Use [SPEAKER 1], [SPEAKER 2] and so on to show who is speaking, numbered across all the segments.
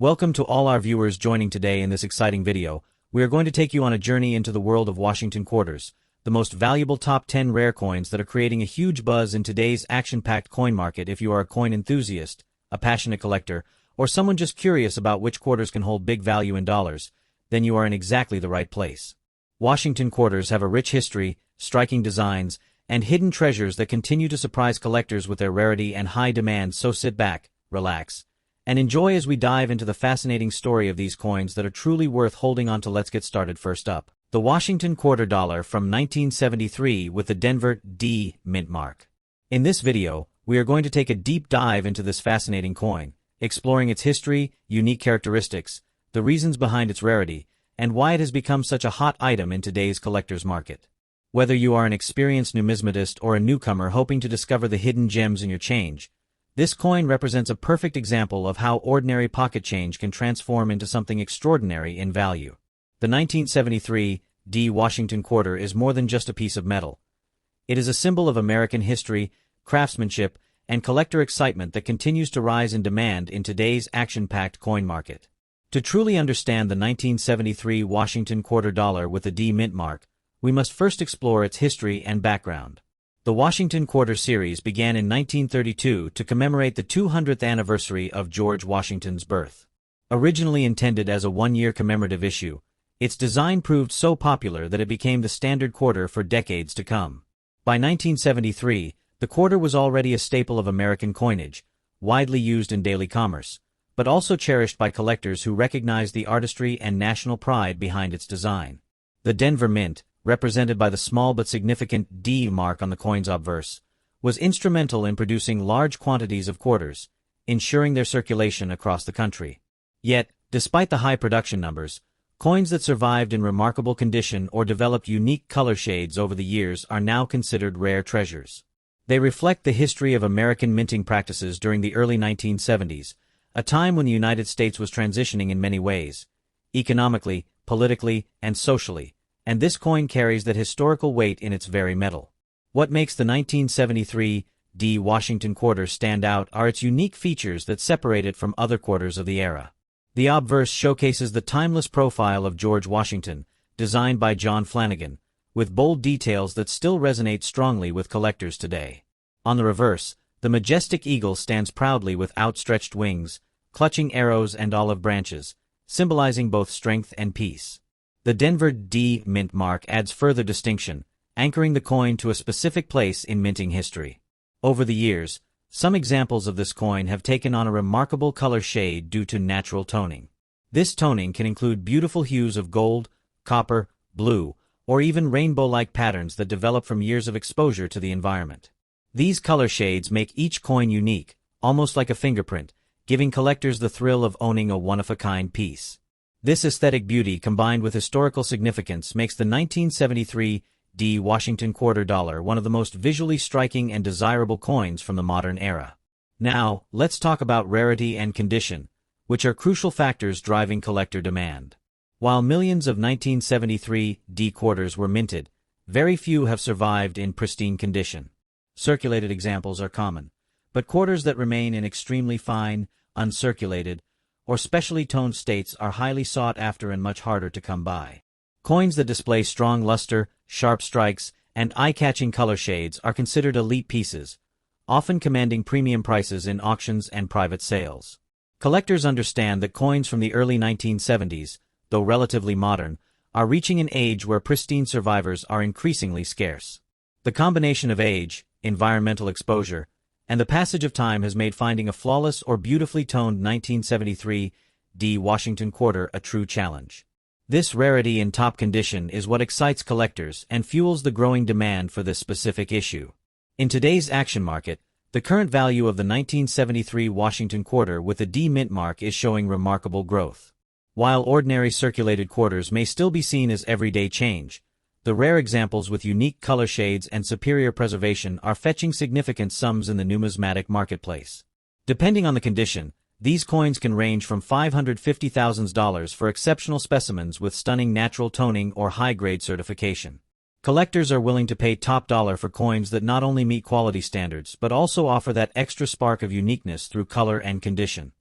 [SPEAKER 1] Welcome to all our viewers joining today in this exciting video. We are going to take you on a journey into the world of Washington quarters, the most valuable top 10 rare coins that are creating a huge buzz in today's action-packed coin market. If you are a coin enthusiast, a passionate collector, or someone just curious about which quarters can hold big value in dollars, then you are in exactly the right place. Washington quarters have a rich history, striking designs, and hidden treasures that continue to surprise collectors with their rarity and high demand. So sit back, relax, and enjoy as we dive into the fascinating story of these coins that are truly worth holding on to. Let's get started. First up, the Washington quarter dollar from 1973 with the Denver D mint mark. In this video, we are going to take a deep dive into this fascinating coin, exploring its history, unique characteristics, the reasons behind its rarity, and why it has become such a hot item in today's collector's market. Whether you are an experienced numismatist or a newcomer hoping to discover the hidden gems in your change, this coin represents a perfect example of how ordinary pocket change can transform into something extraordinary in value. The 1973 D Washington quarter is more than just a piece of metal. It is a symbol of American history, craftsmanship, and collector excitement that continues to rise in demand in today's action-packed coin market. To truly understand the 1973 Washington quarter dollar with the D mint mark, we must first explore its history and background. The Washington quarter series began in 1932 to commemorate the 200th anniversary of George Washington's birth. Originally intended as a one-year commemorative issue, its design proved so popular that it became the standard quarter for decades to come. By 1973, the quarter was already a staple of American coinage, widely used in daily commerce, but also cherished by collectors who recognized the artistry and national pride behind its design. The Denver Mint, represented by the small but significant D mark on the coin's obverse, was instrumental in producing large quantities of quarters, ensuring their circulation across the country. Yet, despite the high production numbers, coins that survived in remarkable condition or developed unique color shades over the years are now considered rare treasures. They reflect the history of American minting practices during the early 1970s, a time when the United States was transitioning in many ways, economically, politically, and socially, and this coin carries that historical weight in its very metal. What makes the 1973 D Washington quarter stand out are its unique features that separate it from other quarters of the era. The obverse showcases the timeless profile of George Washington, designed by John Flanagan, with bold details that still resonate strongly with collectors today. On the reverse, the majestic eagle stands proudly with outstretched wings, clutching arrows and olive branches, symbolizing both strength and peace. The Denver D mint mark adds further distinction, anchoring the coin to a specific place in minting history. Over the years, some examples of this coin have taken on a remarkable color shade due to natural toning. This toning can include beautiful hues of gold, copper, blue, or even rainbow-like patterns that develop from years of exposure to the environment. These color shades make each coin unique, almost like a fingerprint, giving collectors the thrill of owning a one-of-a-kind piece. This aesthetic beauty combined with historical significance makes the 1973 D Washington quarter dollar one of the most visually striking and desirable coins from the modern era. Now, let's talk about rarity and condition, which are crucial factors driving collector demand. While millions of 1973 D quarters were minted, very few have survived in pristine condition. Circulated examples are common, but quarters that remain in extremely fine, uncirculated, or specially toned states are highly sought after and much harder to come by. Coins that display strong luster, sharp strikes, and eye-catching color shades are considered elite pieces, often commanding premium prices in auctions and private sales. Collectors understand that coins from the early 1970s, though relatively modern, are reaching an age where pristine survivors are increasingly scarce. The combination of age, environmental exposure, and the passage of time has made finding a flawless or beautifully toned 1973 D Washington quarter a true challenge. This rarity in top condition is what excites collectors and fuels the growing demand for this specific issue. In today's action market, the current value of the 1973 Washington quarter with the D mint mark is showing remarkable growth. While ordinary circulated quarters may still be seen as everyday change, the rare examples with unique color shades and superior preservation are fetching significant sums in the numismatic marketplace. Depending on the condition, these coins can range from $550,000 for exceptional specimens with stunning natural toning or high-grade certification. Collectors are willing to pay top dollar for coins that not only meet quality standards but also offer that extra spark of uniqueness through color and condition.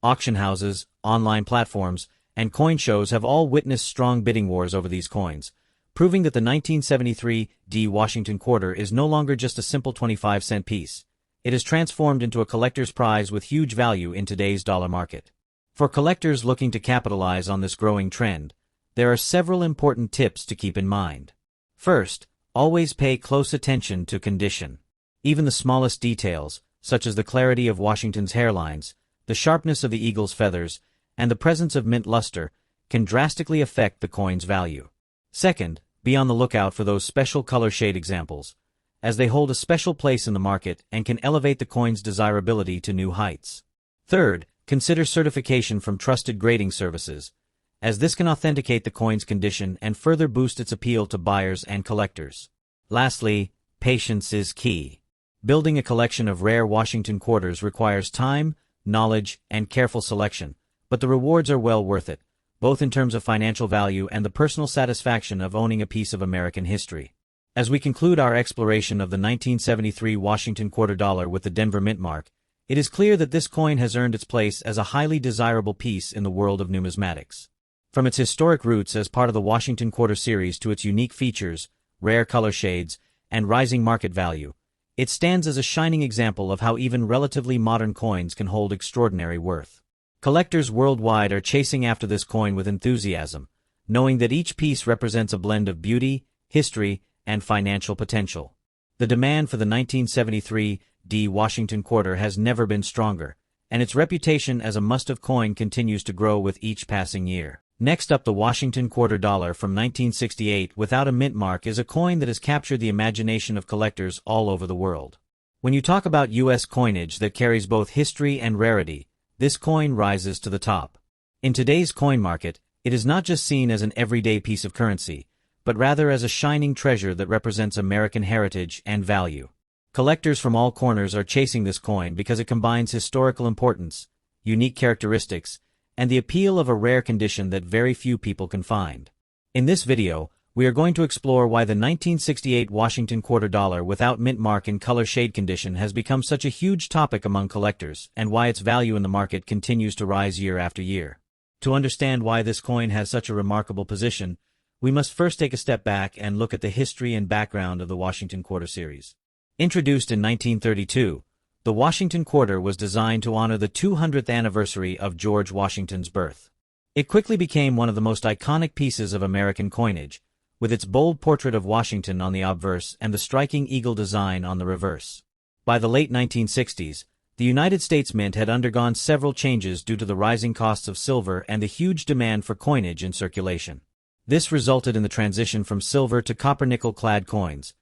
[SPEAKER 1] Auction houses, online platforms, and coin shows have all witnessed strong bidding wars over these coins, proving that the 1973 D Washington quarter is no longer just a simple 25-cent piece. It is transformed into a collector's prize with huge value in today's dollar market. For collectors looking to capitalize on this growing trend, there are several important tips to keep in mind. First, always pay close attention to condition. Even the smallest details, such as the clarity of Washington's hairlines, the sharpness of the eagle's feathers, and the presence of mint luster, can drastically affect the coin's value. Second, be on the lookout for those special color shade examples, as they hold a special place in the market and can elevate the coin's desirability to new heights. Third, consider certification from trusted grading services, as this can authenticate the coin's condition and further boost its appeal to buyers and collectors. Lastly, patience is key. Building a collection of rare Washington quarters requires time, knowledge, and careful selection, but the rewards are well worth it, both in terms of financial value and the personal satisfaction of owning a piece of American history. As we conclude our exploration of the 1973 Washington quarter dollar with the Denver Mint mark, it is clear that this coin has earned its place as a highly desirable piece in the world of numismatics. From its historic roots as part of the Washington quarter series to its unique features, rare color shades, and rising market value, it stands as a shining example of how even relatively modern coins can hold extraordinary worth. Collectors worldwide are chasing after this coin with enthusiasm, knowing that each piece represents a blend of beauty, history, and financial potential. The demand for the 1973 D Washington quarter has never been stronger, and its reputation as a must-have coin continues to grow with each passing year. Next up, the Washington quarter dollar from 1968 without a mint mark is a coin that has captured the imagination of collectors all over the world. When you talk about U.S. coinage that carries both history and rarity, this coin rises to the top. In today's coin market, it is not just seen as an everyday piece of currency, but rather as a shining treasure that represents American heritage and value. Collectors from all corners are chasing this coin because it combines historical importance, unique characteristics, and the appeal of a rare condition that very few people can find. In this video, we are going to explore why the 1968 Washington quarter dollar without mint mark in color shade condition has become such a huge topic among collectors and why its value in the market continues to rise year after year. To understand why this coin has such a remarkable position, we must first take a step back and look at the history and background of the Washington quarter series. Introduced in 1932, the Washington quarter was designed to honor the 200th anniversary of George Washington's birth. It quickly became one of the most iconic pieces of American coinage, with its bold portrait of Washington on the obverse and the striking eagle design on the reverse. By the late 1960s, the United States Mint had undergone several changes due to the rising costs of silver and the huge demand for coinage in circulation. This resulted in the transition from silver to copper-nickel-clad coins,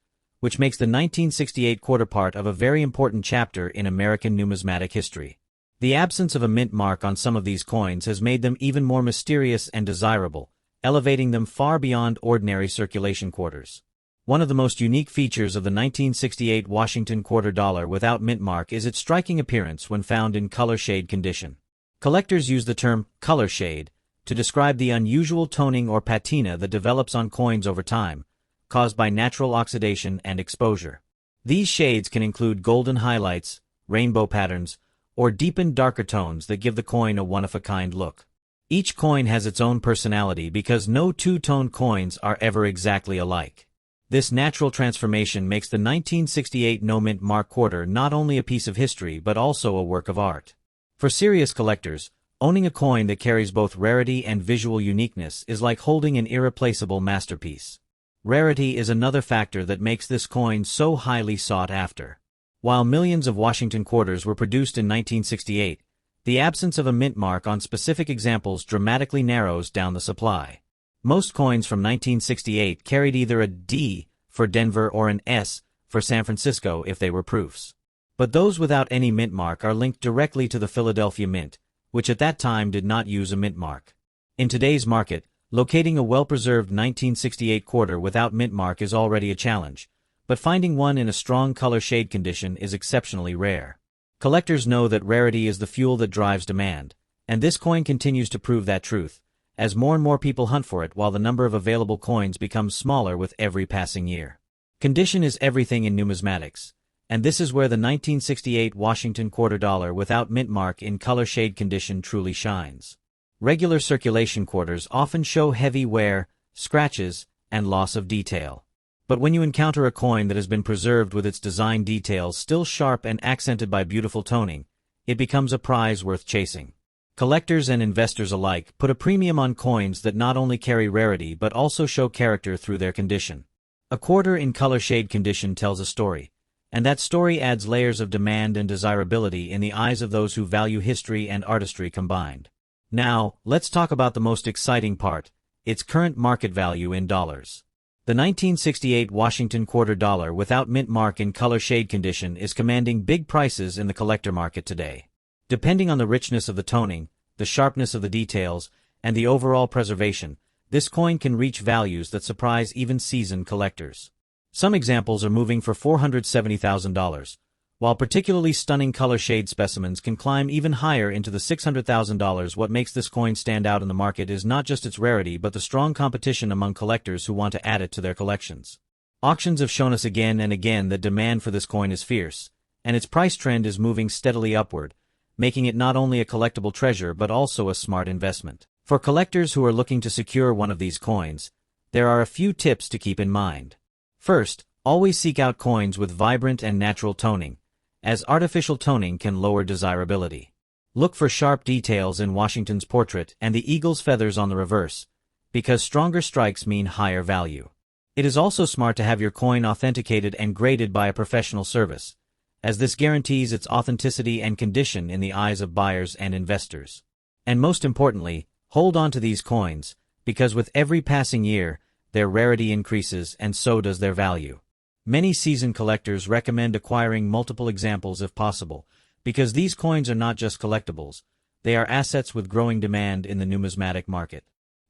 [SPEAKER 1] which makes the 1968 quarter part of a very important chapter in American numismatic history. The absence of a mint mark on some of these coins has made them even more mysterious and desirable, elevating them far beyond ordinary circulation quarters. One of the most unique features of the 1968 Washington quarter dollar without mint mark is its striking appearance when found in color shade condition. Collectors use the term color shade to describe the unusual toning or patina that develops on coins over time, caused by natural oxidation and exposure. These shades can include golden highlights, rainbow patterns, or deepened darker tones that give the coin a one-of-a-kind look. Each coin has its own personality because no two-tone coins are ever exactly alike. This natural transformation makes the 1968 no-mint mark quarter not only a piece of history but also a work of art. For serious collectors, owning a coin that carries both rarity and visual uniqueness is like holding an irreplaceable masterpiece. Rarity is another factor that makes this coin so highly sought after. While millions of Washington quarters were produced in 1968, the absence of a mint mark on specific examples dramatically narrows down the supply. Most coins from 1968 carried either a D for Denver or an S for San Francisco if they were proofs. But those without any mint mark are linked directly to the Philadelphia Mint, which at that time did not use a mint mark. In today's market, locating a well-preserved 1968 quarter without mint mark is already a challenge, but finding one in a strong color shade condition is exceptionally rare. Collectors know that rarity is the fuel that drives demand, and this coin continues to prove that truth, as more and more people hunt for it while the number of available coins becomes smaller with every passing year. Condition is everything in numismatics, And this is where the 1968 Washington quarter dollar without mint mark in color shade condition truly shines. Regular circulation quarters often show heavy wear, scratches, and loss of detail. But when you encounter a coin that has been preserved with its design details still sharp and accented by beautiful toning, it becomes a prize worth chasing. Collectors and investors alike put a premium on coins that not only carry rarity but also show character through their condition. A quarter in color shade condition tells a story, and that story adds layers of demand and desirability in the eyes of those who value history and artistry combined. Now, let's talk about the most exciting part, its current market value in dollars. The 1968 Washington quarter dollar without mint mark in color shade condition is commanding big prices in the collector market today. Depending on the richness of the toning, the sharpness of the details, and the overall preservation, this coin can reach values that surprise even seasoned collectors. Some examples are moving for $470,000, while particularly stunning color shade specimens can climb even higher into the $600,000. What makes this coin stand out in the market is not just its rarity but the strong competition among collectors who want to add it to their collections. Auctions have shown us again and again that demand for this coin is fierce, and its price trend is moving steadily upward, making it not only a collectible treasure but also a smart investment. For collectors who are looking to secure one of these coins, there are a few tips to keep in mind. First, always seek out coins with vibrant and natural toning, as artificial toning can lower desirability. Look for sharp details in Washington's portrait and the eagle's feathers on the reverse, because stronger strikes mean higher value. It is also smart to have your coin authenticated and graded by a professional service, as this guarantees its authenticity and condition in the eyes of buyers and investors. And most importantly, hold on to these coins, because with every passing year, their rarity increases and so does their value. Many seasoned collectors recommend acquiring multiple examples if possible, because these coins are not just collectibles, they are assets with growing demand in the numismatic market.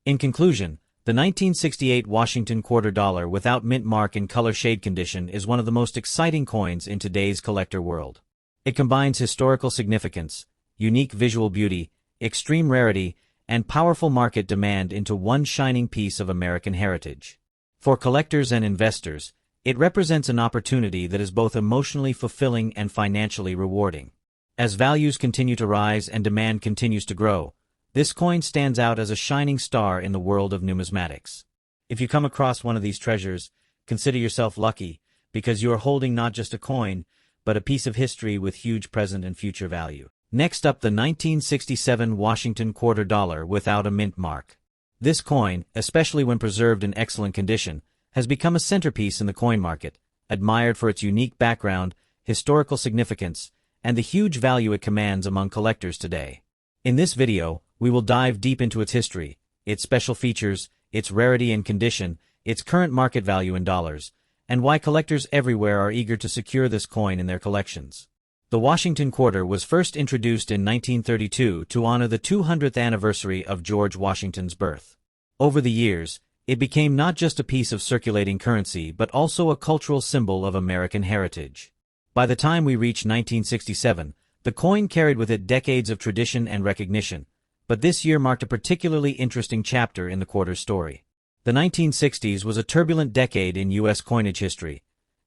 [SPEAKER 1] In conclusion, the 1968 Washington quarter dollar without mint mark in color shade condition is one of the most exciting coins in today's collector world. It combines historical significance, unique visual beauty, extreme rarity, and powerful market demand into one shining piece of American heritage. For collectors and investors, it represents an opportunity that is both emotionally fulfilling and financially rewarding. As values continue to rise and demand continues to grow, this coin stands out as a shining star in the world of numismatics. If you come across one of these treasures, consider yourself lucky, because you are holding not just a coin, but a piece of history with huge present and future value. Next up, the 1967 Washington quarter dollar without a mint mark. This coin, especially when preserved in excellent condition, has become a centerpiece in the coin market, admired for its unique background, historical significance, and the huge value it commands among collectors today. In this video, we will dive deep into its history, its special features, its rarity and condition, its current market value in dollars, and why collectors everywhere are eager to secure this coin in their collections. The Washington quarter was first introduced in 1932 to honor the 200th anniversary of George Washington's birth. Over the years, it became not just a piece of circulating currency but also a cultural symbol of American heritage. By the time we reach 1967, the coin carried with it decades of tradition and recognition, but this year marked a particularly interesting chapter in the quarter's story. The 1960s was a turbulent decade in U.S. coinage history,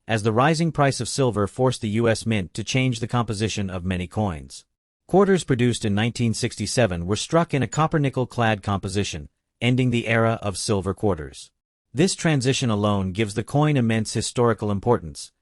[SPEAKER 1] as the rising price of silver forced the U.S. Mint to change the composition of many coins. Quarters produced in 1967 were struck in a copper-nickel-clad composition, ending the era of silver quarters. This transition alone gives the coin immense historical importance,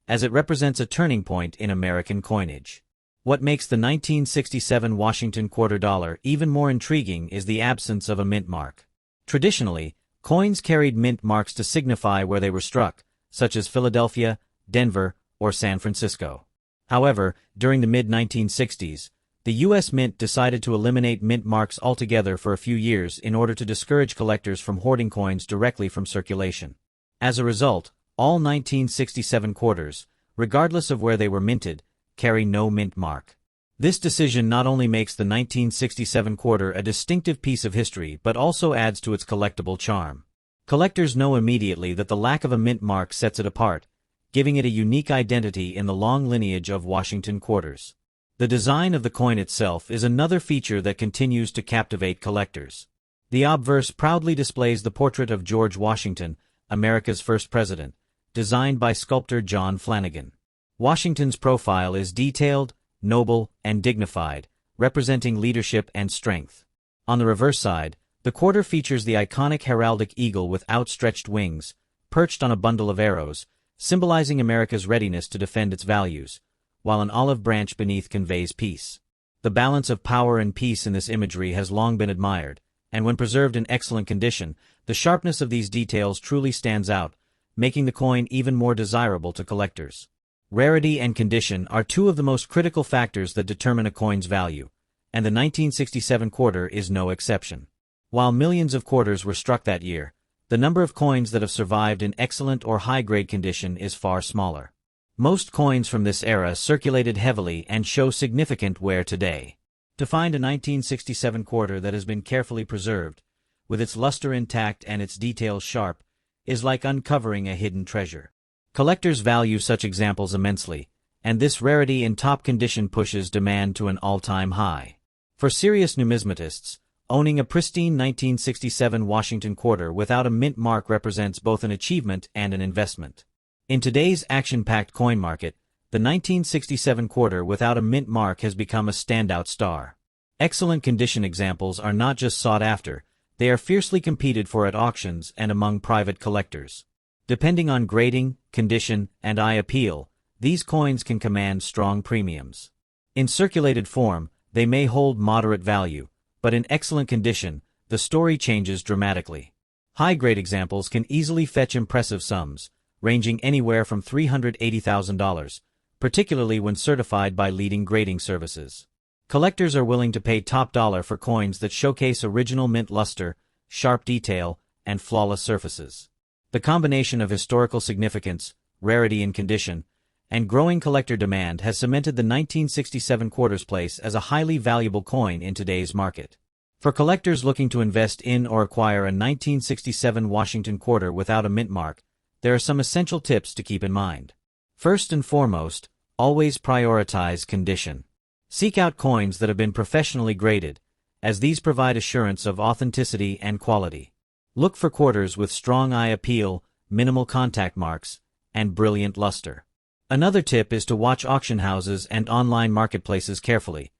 [SPEAKER 1] as it represents a turning point in American coinage. What makes the 1967 Washington quarter dollar even more intriguing is the absence of a mint mark. Traditionally, coins carried mint marks to signify where they were struck, such as Philadelphia, Denver, or San Francisco. However, during the mid-1960s, the U.S. Mint decided to eliminate mint marks altogether for a few years in order to discourage collectors from hoarding coins directly from circulation. As a result, all 1967 quarters, regardless of where they were minted, carry no mint mark. This decision not only makes the 1967 quarter a distinctive piece of history but also adds to its collectible charm. Collectors know immediately that the lack of a mint mark sets it apart, giving it a unique identity in the long lineage of Washington quarters. The design of the coin itself is another feature that continues to captivate collectors. The obverse proudly displays the portrait of George Washington, America's first president, designed by sculptor John Flanagan. Washington's profile is detailed, noble, and dignified, representing leadership and strength. On the reverse side, the quarter features the iconic heraldic eagle with outstretched wings, perched on a bundle of arrows, symbolizing America's readiness to defend its values, while an olive branch beneath conveys peace. The balance of power and peace in this imagery has long been admired, and when preserved in excellent condition, the sharpness of these details truly stands out, making the coin even more desirable to collectors. Rarity and condition are two of the most critical factors that determine a coin's value, and the 1967 quarter is no exception. While millions of quarters were struck that year, the number of coins that have survived in excellent or high-grade condition is far smaller. Most coins from this era circulated heavily and show significant wear today. To find a 1967 quarter that has been carefully preserved, with its luster intact and its details sharp, is like uncovering a hidden treasure. Collectors value such examples immensely, and this rarity in top condition pushes demand to an all-time high. For serious numismatists, owning a pristine 1967 Washington quarter without a mint mark represents both an achievement and an investment. In today's action-packed coin market, the 1967 quarter without a mint mark has become a standout star. Excellent condition examples are not just sought after, they are fiercely competed for at auctions and among private collectors. Depending on grading, condition, and eye appeal, these coins can command strong premiums. In circulated form, they may hold moderate value, but in excellent condition, the story changes dramatically. High-grade examples can easily fetch impressive sums, ranging anywhere from $380,000, particularly when certified by leading grading services. Collectors are willing to pay top dollar for coins that showcase original mint luster, sharp detail, and flawless surfaces. The combination of historical significance, rarity and condition, and growing collector demand has cemented the 1967 quarter's place as a highly valuable coin in today's market. For collectors looking to invest in or acquire a 1967 Washington quarter without a mint mark, there are some essential tips to keep in mind. First and foremost, always prioritize condition. Seek out coins that have been professionally graded, as these provide assurance of authenticity and quality. Look for quarters with strong eye appeal, minimal contact marks, and brilliant luster. Another tip is to watch auction houses and online marketplaces carefully,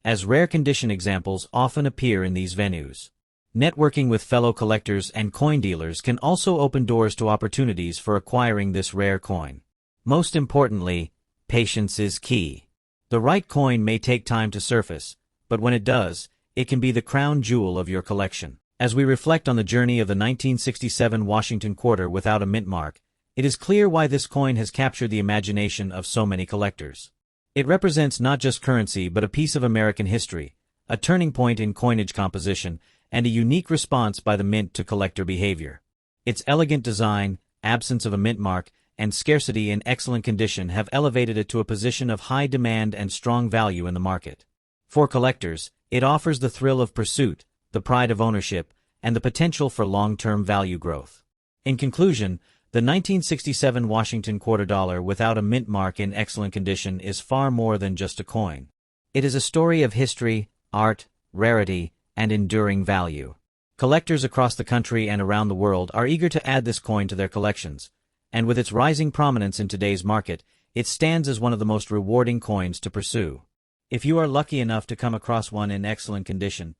[SPEAKER 1] as rare condition examples often appear in these venues. Networking with fellow collectors and coin dealers can also open doors to opportunities for acquiring this rare coin. Most importantly, patience is key. The right coin may take time to surface, but when it does, it can be the crown jewel of your collection. As we reflect on the journey of the 1967 Washington quarter without a mint mark, it is clear why this coin has captured the imagination of so many collectors. It represents not just currency but a piece of American history, a turning point in coinage composition, and a unique response by the mint to collector behavior. Its elegant design, absence of a mint mark, and scarcity in excellent condition have elevated it to a position of high demand and strong value in the market. For collectors, it offers the thrill of pursuit, the pride of ownership, and the potential for long-term value growth. In conclusion, the 1967 Washington quarter dollar without a mint mark in excellent condition is far more than just a coin. It is a story of history, art, rarity, and enduring value. Collectors across the country and around the world are eager to add this coin to their collections, and with its rising prominence in today's market, it stands as one of the most rewarding coins to pursue. If you are lucky enough to come across one in excellent condition,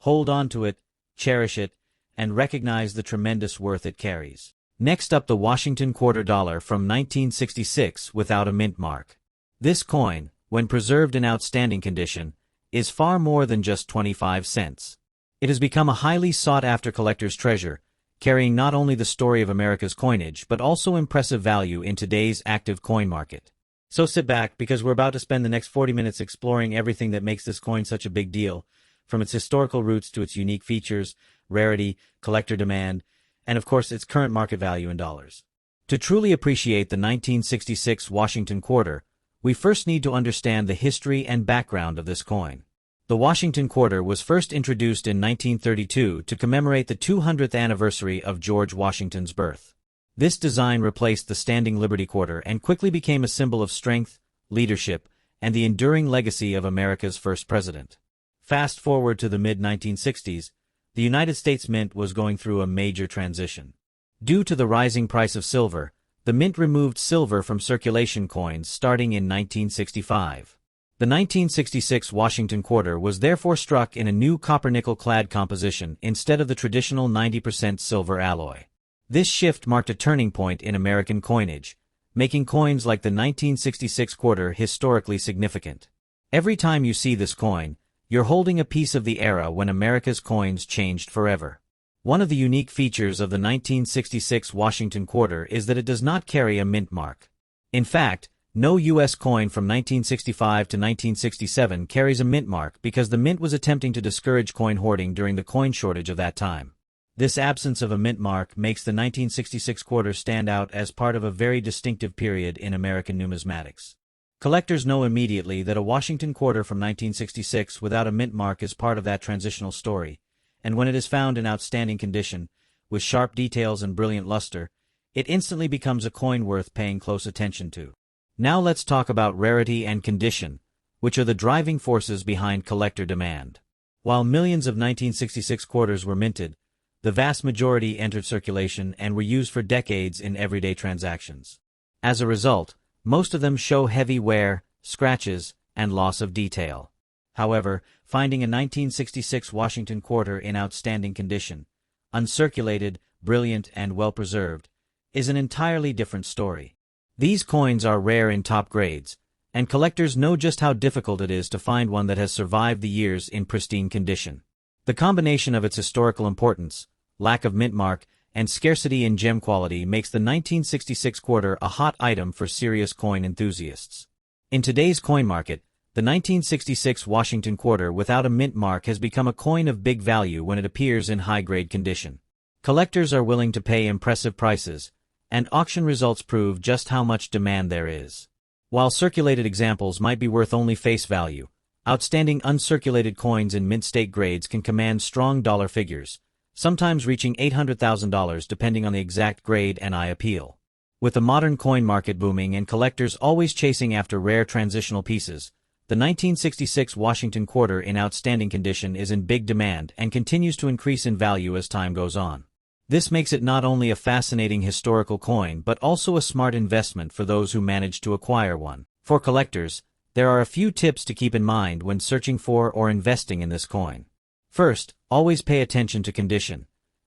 [SPEAKER 1] hold on to it, cherish it, and recognize the tremendous worth it carries. Next up, the Washington quarter dollar from 1966 without a mint mark. This coin, when preserved in outstanding condition, is far more than just 25 cents. It has become a highly sought-after collector's treasure, carrying not only the story of America's coinage but also impressive value in today's active coin market. So sit back, because we're about to spend the next 40 minutes exploring everything that makes this coin such a big deal, from its historical roots to its unique features, rarity, collector demand, and of course its current market value in dollars. To truly appreciate the 1966 Washington quarter, we first need to understand the history and background of this coin. The Washington quarter was first introduced in 1932 to commemorate the 200th anniversary of George Washington's birth. This design replaced the standing Liberty quarter and quickly became a symbol of strength, leadership, and the enduring legacy of America's first president. Fast forward to the mid-1960s, the United States Mint was going through a major transition. Due to the rising price of silver, The mint removed silver from circulation coins starting in 1965. The 1966 Washington quarter was therefore struck in a new copper-nickel-clad composition instead of the traditional 90% silver alloy. This shift marked a turning point in American coinage, making coins like the 1966 quarter historically significant. Every time you see this coin, you're holding a piece of the era when America's coins changed forever. One of the unique features of the 1966 Washington quarter is that it does not carry a mint mark. In fact, no U.S. coin from 1965 to 1967 carries a mint mark because the mint was attempting to discourage coin hoarding during the coin shortage of that time. This absence of a mint mark makes the 1966 quarter stand out as part of a very distinctive period in American numismatics. Collectors know immediately that a Washington quarter from 1966 without a mint mark is part of that transitional story, and when it is found in outstanding condition, with sharp details and brilliant luster, it instantly becomes a coin worth paying close attention to. Now let's talk about rarity and condition, which are the driving forces behind collector demand. While millions of 1966 quarters were minted, the vast majority entered circulation and were used for decades in everyday transactions. As a result, most of them show heavy wear, scratches, and loss of detail. However, finding a 1966 Washington quarter in outstanding condition, uncirculated, brilliant, and well-preserved, is an entirely different story. These coins are rare in top grades, and collectors know just how difficult it is to find one that has survived the years in pristine condition. The combination of its historical importance, lack of mint mark, and scarcity in gem quality makes the 1966 quarter a hot item for serious coin enthusiasts. In today's coin market, the 1966 Washington quarter without a mint mark has become a coin of big value when it appears in high-grade condition. Collectors are willing to pay impressive prices, and auction results prove just how much demand there is. While circulated examples might be worth only face value, outstanding uncirculated coins in mint state grades can command strong dollar figures, sometimes reaching $800,000 depending on the exact grade and eye appeal. With the modern coin market booming and collectors always chasing after rare transitional pieces, the 1966 Washington quarter in outstanding condition is in big demand and continues to increase in value as time goes on. This makes it not only a fascinating historical coin but also a smart investment for those who manage to acquire one. For collectors, there are a few tips to keep in mind when searching for or investing in this coin. First, always pay attention to condition.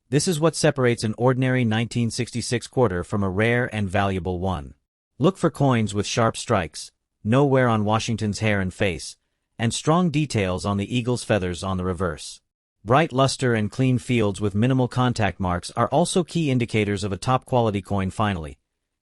[SPEAKER 1] This is what separates an ordinary 1966 quarter from a rare and valuable one. Look for coins with sharp strikes, no wear on Washington's hair and face, and strong details on the eagle's feathers on the reverse. Bright luster and clean fields with minimal contact marks are also key indicators of a top-quality coin. Finally,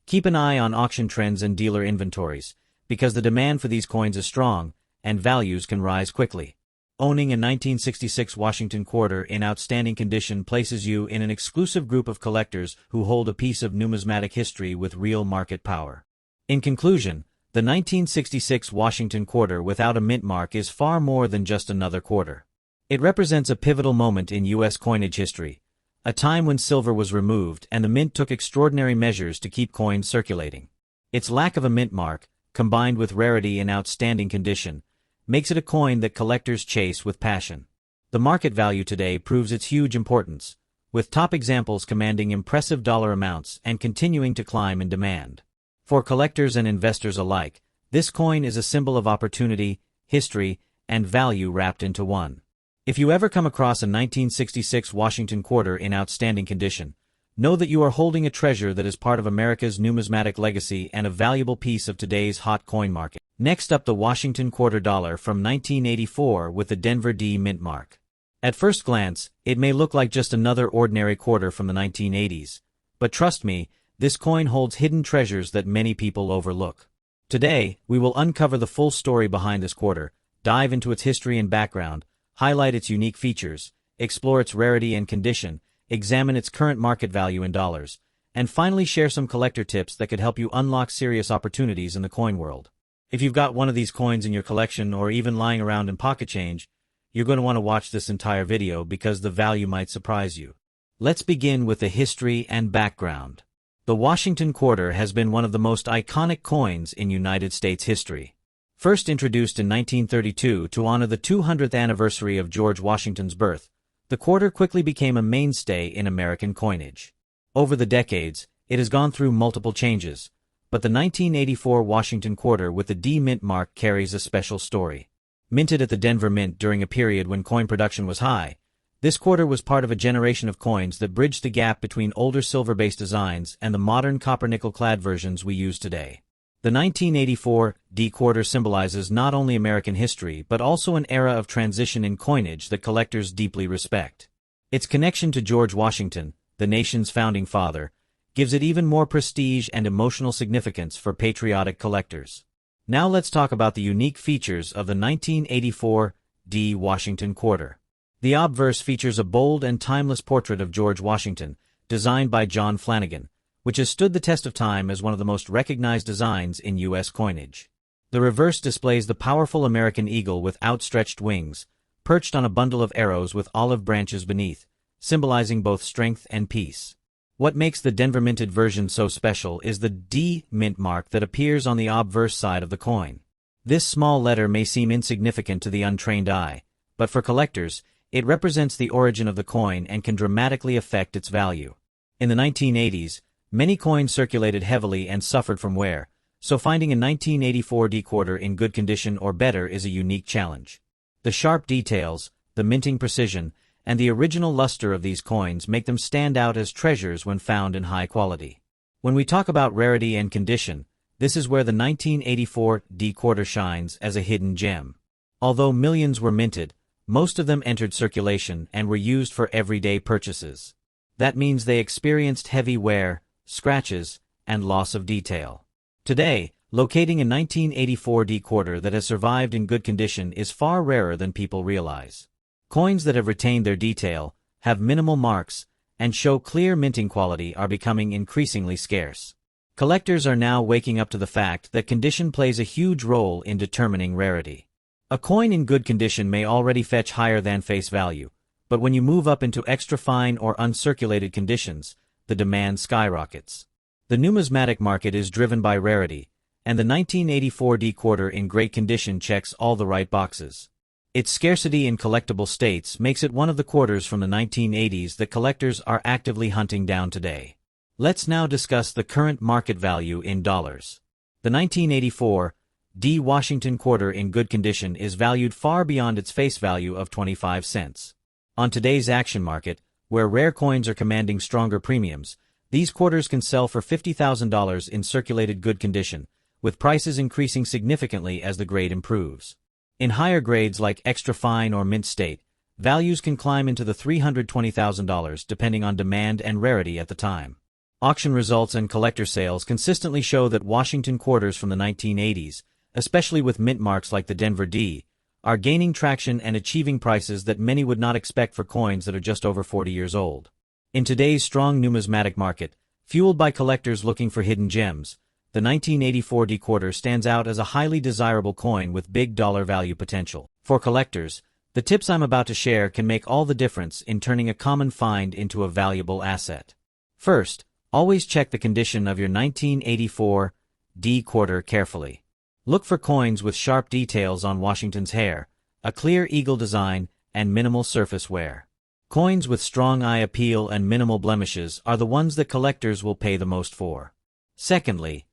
[SPEAKER 1] keep an eye on auction trends and dealer inventories, because the demand for these coins is strong, and values can rise quickly. Owning a 1966 Washington quarter in outstanding condition places you in an exclusive group of collectors who hold a piece of numismatic history with real market power. In conclusion, the 1966 Washington quarter without a mint mark is far more than just another quarter. It represents a pivotal moment in U.S. coinage history, a time when silver was removed and the mint took extraordinary measures to keep coins circulating. Its lack of a mint mark, combined with rarity in outstanding condition, makes it a coin that collectors chase with passion. The market value today proves its huge importance, with top examples commanding impressive dollar amounts and continuing to climb in demand. For collectors and investors alike, this coin is a symbol of opportunity, history, and value wrapped into one. If you ever come across a 1966 Washington quarter in outstanding condition, know that you are holding a treasure that is part of America's numismatic legacy and a valuable piece of today's hot coin market. Next up, the Washington quarter dollar from 1984 with the Denver D mint mark. At first glance, it may look like just another ordinary quarter from the 1980s, but trust me, this coin holds hidden treasures that many people overlook. Today, we will uncover the full story behind this quarter, dive into its history and background, highlight its unique features, explore its rarity and condition, examine its current market value in dollars, and finally share some collector tips that could help you unlock serious opportunities in the coin world. If you've got one of these coins in your collection or even lying around in pocket change, you're going to want to watch this entire video because the value might surprise you. Let's begin with the history and background. The Washington quarter has been one of the most iconic coins in United States history. First introduced in 1932 to honor the 200th anniversary of George Washington's birth, the quarter quickly became a mainstay in American coinage. Over the decades, It has gone through multiple changes, but the 1984 Washington quarter with the D mint mark carries a special story. Minted at the Denver Mint during a period when coin production was high, this quarter was part of a generation of coins that bridged the gap between older silver-based designs and the modern copper-nickel-clad versions we use today. The 1984 D quarter symbolizes not only American history but also an era of transition in coinage that collectors deeply respect. Its connection to George Washington, the nation's founding father, gives it even more prestige and emotional significance for patriotic collectors. Now let's talk about the unique features of the 1984 D Washington quarter. The obverse features a bold and timeless portrait of George Washington, designed by John Flanagan, which has stood the test of time as one of the most recognized designs in U.S. coinage. The reverse displays the powerful American eagle with outstretched wings, perched on a bundle of arrows with olive branches beneath, symbolizing both strength and peace. What makes the Denver minted version so special is the D mint mark that appears on the obverse side of the coin. This small letter may seem insignificant to the untrained eye, but for collectors, it represents the origin of the coin and can dramatically affect its value. In the 1980s, many coins circulated heavily and suffered from wear, so finding a 1984 D quarter in good condition or better is a unique challenge. The sharp details, the minting precision, and the original luster of these coins make them stand out as treasures when found in high quality. When we talk about rarity and condition, this is where the 1984 D quarter shines as a hidden gem. Although millions were minted, most of them entered circulation and were used for everyday purchases. That means they experienced heavy wear, scratches, and loss of detail. Today, locating a 1984 D quarter that has survived in good condition is far rarer than people realize. Coins that have retained their detail, have minimal marks, and show clear minting quality are becoming increasingly scarce. Collectors are now waking up to the fact that condition plays a huge role in determining rarity. A coin in good condition may already fetch higher than face value, but when you move up into extra fine or uncirculated conditions, the demand skyrockets. The numismatic market is driven by rarity, and the 1984 D quarter in great condition checks all the right boxes. Its scarcity in collectible states makes it one of the quarters from the 1980s that collectors are actively hunting down today. Let's now discuss the current market value in dollars. The 1984 D Washington quarter in good condition is valued far beyond its face value of 25 cents. On today's action market, where rare coins are commanding stronger premiums, these quarters can sell for $50,000 in circulated good condition, with prices increasing significantly as the grade improves. In higher grades like extra fine or mint state, values can climb into the $320,000 depending on demand and rarity at the time. Auction results and collector sales consistently show that Washington quarters from the 1980s, especially with mint marks like the Denver D, are gaining traction and achieving prices that many would not expect for coins that are just over 40 years old. In today's strong numismatic market, fueled by collectors looking for hidden gems, the 1984 D quarter stands out as a highly desirable coin with big dollar value potential. For collectors, the tips I'm about to share can make all the difference in turning a common find into a valuable asset. First, always check the condition of your 1984 D quarter carefully. Look for coins with sharp details on Washington's hair, a clear eagle design, and minimal surface wear. Coins with strong eye appeal and minimal blemishes are the ones that collectors will pay the most for. Secondly,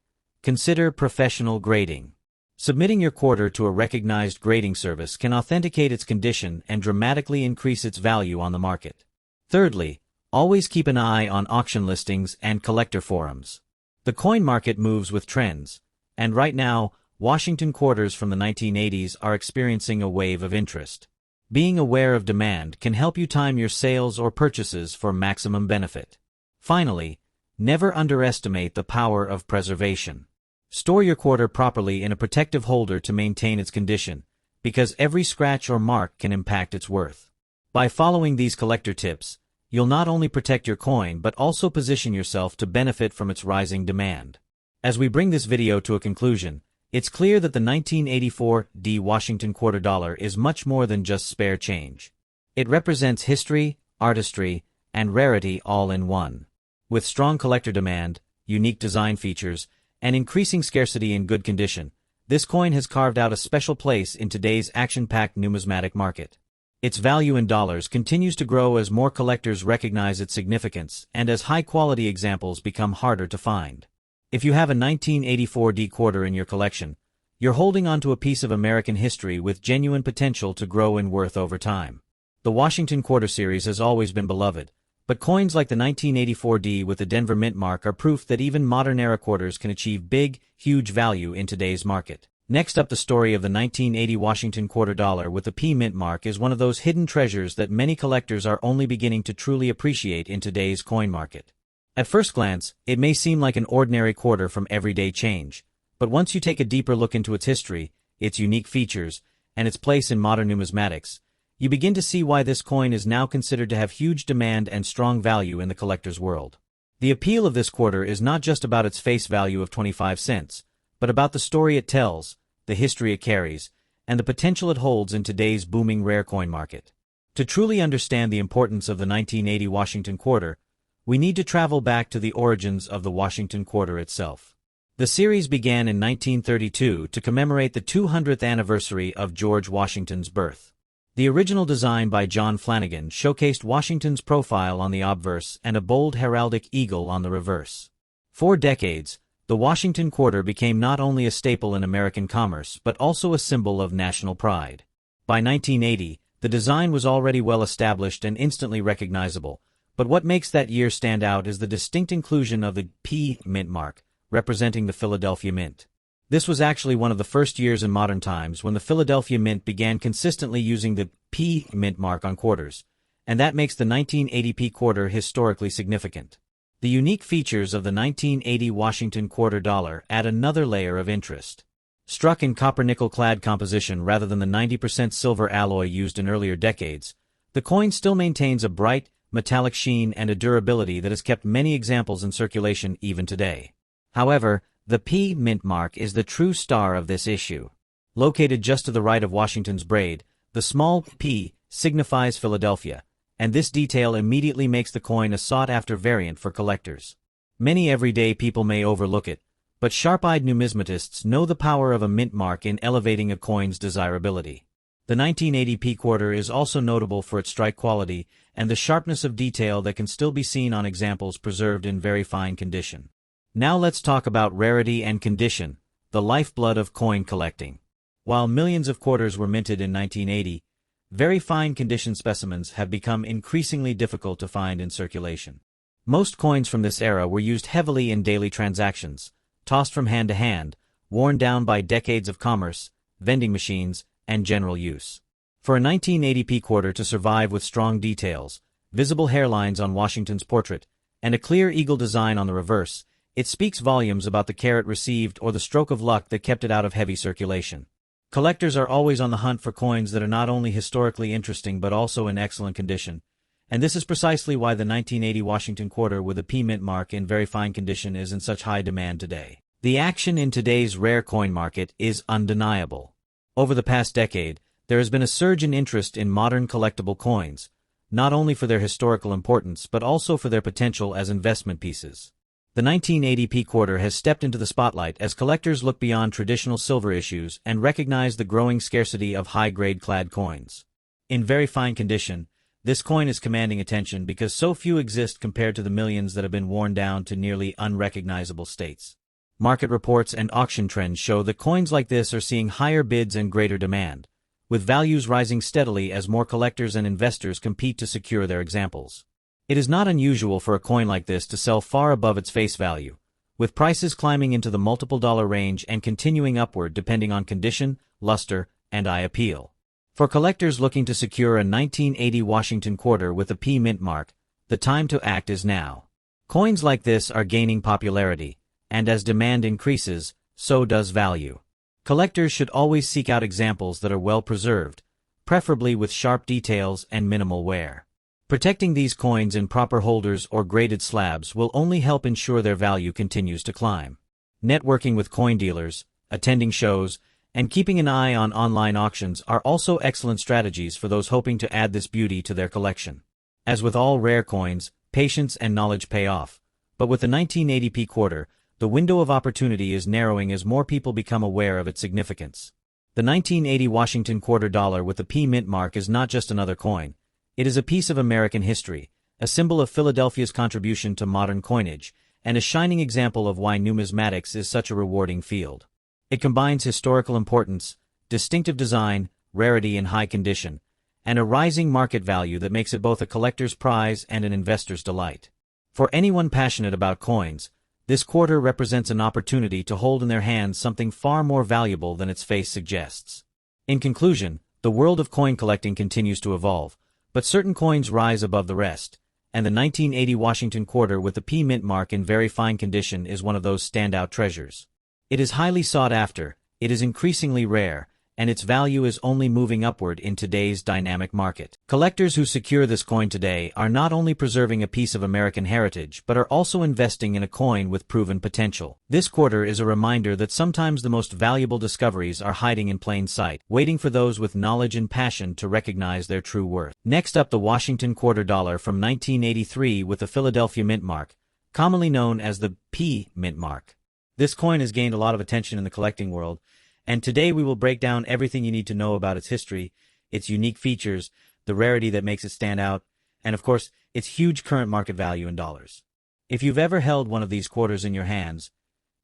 [SPEAKER 1] consider professional grading. Submitting your quarter to a recognized grading service can authenticate its condition and dramatically increase its value on the market. Thirdly, always keep an eye on auction listings and collector forums. The coin market moves with trends, and right now, Washington quarters from the 1980s are experiencing a wave of interest. Being aware of demand can help you time your sales or purchases for maximum benefit. Finally, never underestimate the power of preservation. Store your quarter properly in a protective holder to maintain its condition, because every scratch or mark can impact its worth. By following these collector tips, you'll not only protect your coin but also position yourself to benefit from its rising demand. As we bring this video to a conclusion, it's clear that the 1984 D Washington quarter dollar is much more than just spare change. It represents history, artistry, and rarity all in one. With strong collector demand, unique design features, and increasing scarcity in good condition, this coin has carved out a special place in today's action-packed numismatic market. Its value in dollars continues to grow as more collectors recognize its significance and as high-quality examples become harder to find. If you have a 1984 D quarter in your collection, you're holding onto a piece of American history with genuine potential to grow in worth over time. The Washington Quarter series has always been beloved, but coins like the 1984 D with the Denver Mint mark are proof that even modern-era quarters can achieve big, huge value in today's market. Next up, the story of the 1980 Washington Quarter dollar with the P Mint mark is one of those hidden treasures that many collectors are only beginning to truly appreciate in today's coin market. At first glance, it may seem like an ordinary quarter from everyday change, but once you take a deeper look into its history, its unique features, and its place in modern numismatics, you begin to see why this coin is now considered to have huge demand and strong value in the collector's world. The appeal of this quarter is not just about its face value of 25 cents, but about the story it tells, the history it carries, and the potential it holds in today's booming rare coin market. To truly understand the importance of the 1980 Washington Quarter, we need to travel back to the origins of the Washington Quarter itself. The series began in 1932 to commemorate the 200th anniversary of George Washington's birth. The original design by John Flanagan showcased Washington's profile on the obverse and a bold heraldic eagle on the reverse. For decades, the Washington Quarter became not only a staple in American commerce but also a symbol of national pride. By 1980, the design was already well established and instantly recognizable, but what makes that year stand out is the distinct inclusion of the P Mint mark, representing the Philadelphia Mint. This was actually one of the first years in modern times when the Philadelphia Mint began consistently using the P Mint mark on quarters, and that makes the 1980 P quarter historically significant. The unique features of the 1980 Washington Quarter dollar add another layer of interest. Struck in copper-nickel-clad composition rather than the 90% silver alloy used in earlier decades, the coin still maintains a bright, metallic sheen and a durability that has kept many examples in circulation even today. However, the P Mint mark is the true star of this issue. Located just to the right of Washington's braid, the small P signifies Philadelphia, and this detail immediately makes the coin a sought-after variant for collectors. Many everyday people may overlook it, but sharp-eyed numismatists know the power of a mint mark in elevating a coin's desirability. The 1980 P quarter is also notable for its strike quality and the sharpness of detail that can still be seen on examples preserved in very fine condition. Now let's talk about rarity and condition, the lifeblood of coin collecting. While millions of quarters were minted in 1980, very fine condition specimens have become increasingly difficult to find in circulation. Most coins from this era were used heavily in daily transactions, tossed from hand to hand, worn down by decades of commerce, vending machines, and general use. For a 1980 P quarter to survive with strong details, visible hairlines on Washington's portrait, and a clear eagle design on the reverse, it speaks volumes about the care it received or the stroke of luck that kept it out of heavy circulation. Collectors are always on the hunt for coins that are not only historically interesting but also in excellent condition, and this is precisely why the 1980 Washington Quarter with a P Mint mark in very fine condition is in such high demand today. The action in today's rare coin market is undeniable. Over the past decade, there has been a surge in interest in modern collectible coins, not only for their historical importance but also for their potential as investment pieces. The 1980 P quarter has stepped into the spotlight as collectors look beyond traditional silver issues and recognize the growing scarcity of high-grade clad coins. In very fine condition, this coin is commanding attention because so few exist compared to the millions that have been worn down to nearly unrecognizable states. Market reports and auction trends show that coins like this are seeing higher bids and greater demand, with values rising steadily as more collectors and investors compete to secure their examples. It is not unusual for a coin like this to sell far above its face value, with prices climbing into the multiple dollar range and continuing upward depending on condition, luster, and eye appeal. For collectors looking to secure a 1980 Washington Quarter with a P Mint mark, the time to act is now. Coins like this are gaining popularity, and as demand increases, so does value. Collectors should always seek out examples that are well preserved, preferably with sharp details and minimal wear. Protecting these coins in proper holders or graded slabs will only help ensure their value continues to climb. Networking with coin dealers, attending shows, and keeping an eye on online auctions are also excellent strategies for those hoping to add this beauty to their collection. As with all rare coins, patience and knowledge pay off, but with the 1980 P quarter, the window of opportunity is narrowing as more people become aware of its significance. The 1980 Washington quarter dollar with the P mint mark is not just another coin. It is a piece of American history, a symbol of Philadelphia's contribution to modern coinage, and a shining example of why numismatics is such a rewarding field. It combines historical importance, distinctive design, rarity and high condition, and a rising market value that makes it both a collector's prize and an investor's delight. For anyone passionate about coins, this quarter represents an opportunity to hold in their hands something far more valuable than its face suggests. In conclusion, the world of coin collecting continues to evolve, but certain coins rise above the rest, and the 1980 Washington quarter with the P mint mark in very fine condition is one of those standout treasures. It is highly sought after, it is increasingly rare, and its value is only moving upward in today's dynamic market. Collectors who secure this coin today are not only preserving a piece of American heritage but are also investing in a coin with proven potential. This quarter is a reminder that sometimes the most valuable discoveries are hiding in plain sight, waiting for those with knowledge and passion to recognize their true worth. Next up, the Washington quarter dollar from 1983 with the Philadelphia mint mark, commonly known as the P mint mark. This coin has gained a lot of attention in the collecting world, and today we will break down everything you need to know about its history, its unique features, the rarity that makes it stand out, and of course, its huge current market value in dollars. If you've ever held one of these quarters in your hands,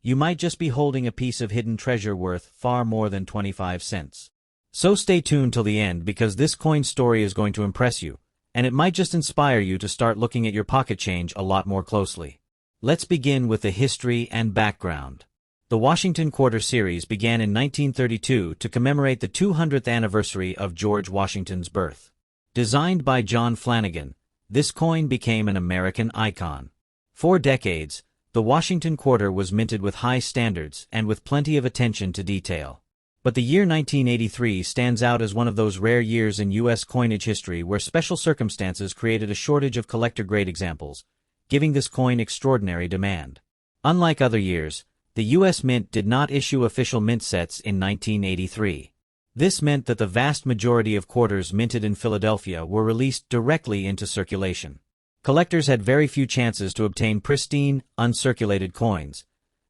[SPEAKER 1] you might just be holding a piece of hidden treasure worth far more than 25 cents. So stay tuned till the end because this coin story is going to impress you, and it might just inspire you to start looking at your pocket change a lot more closely. Let's begin with the history and background. The Washington Quarter series began in 1932 to commemorate the 200th anniversary of George Washington's birth. Designed by John Flanagan, this coin became an American icon. For decades, the Washington Quarter was minted with high standards and with plenty of attention to detail. But the year 1983 stands out as one of those rare years in U.S. coinage history where special circumstances created a shortage of collector-grade examples, giving this coin extraordinary demand. Unlike other years, the U.S. Mint did not issue official mint sets in 1983. This meant that the vast majority of quarters minted in Philadelphia were released directly into circulation. Collectors had very few chances to obtain pristine, uncirculated coins,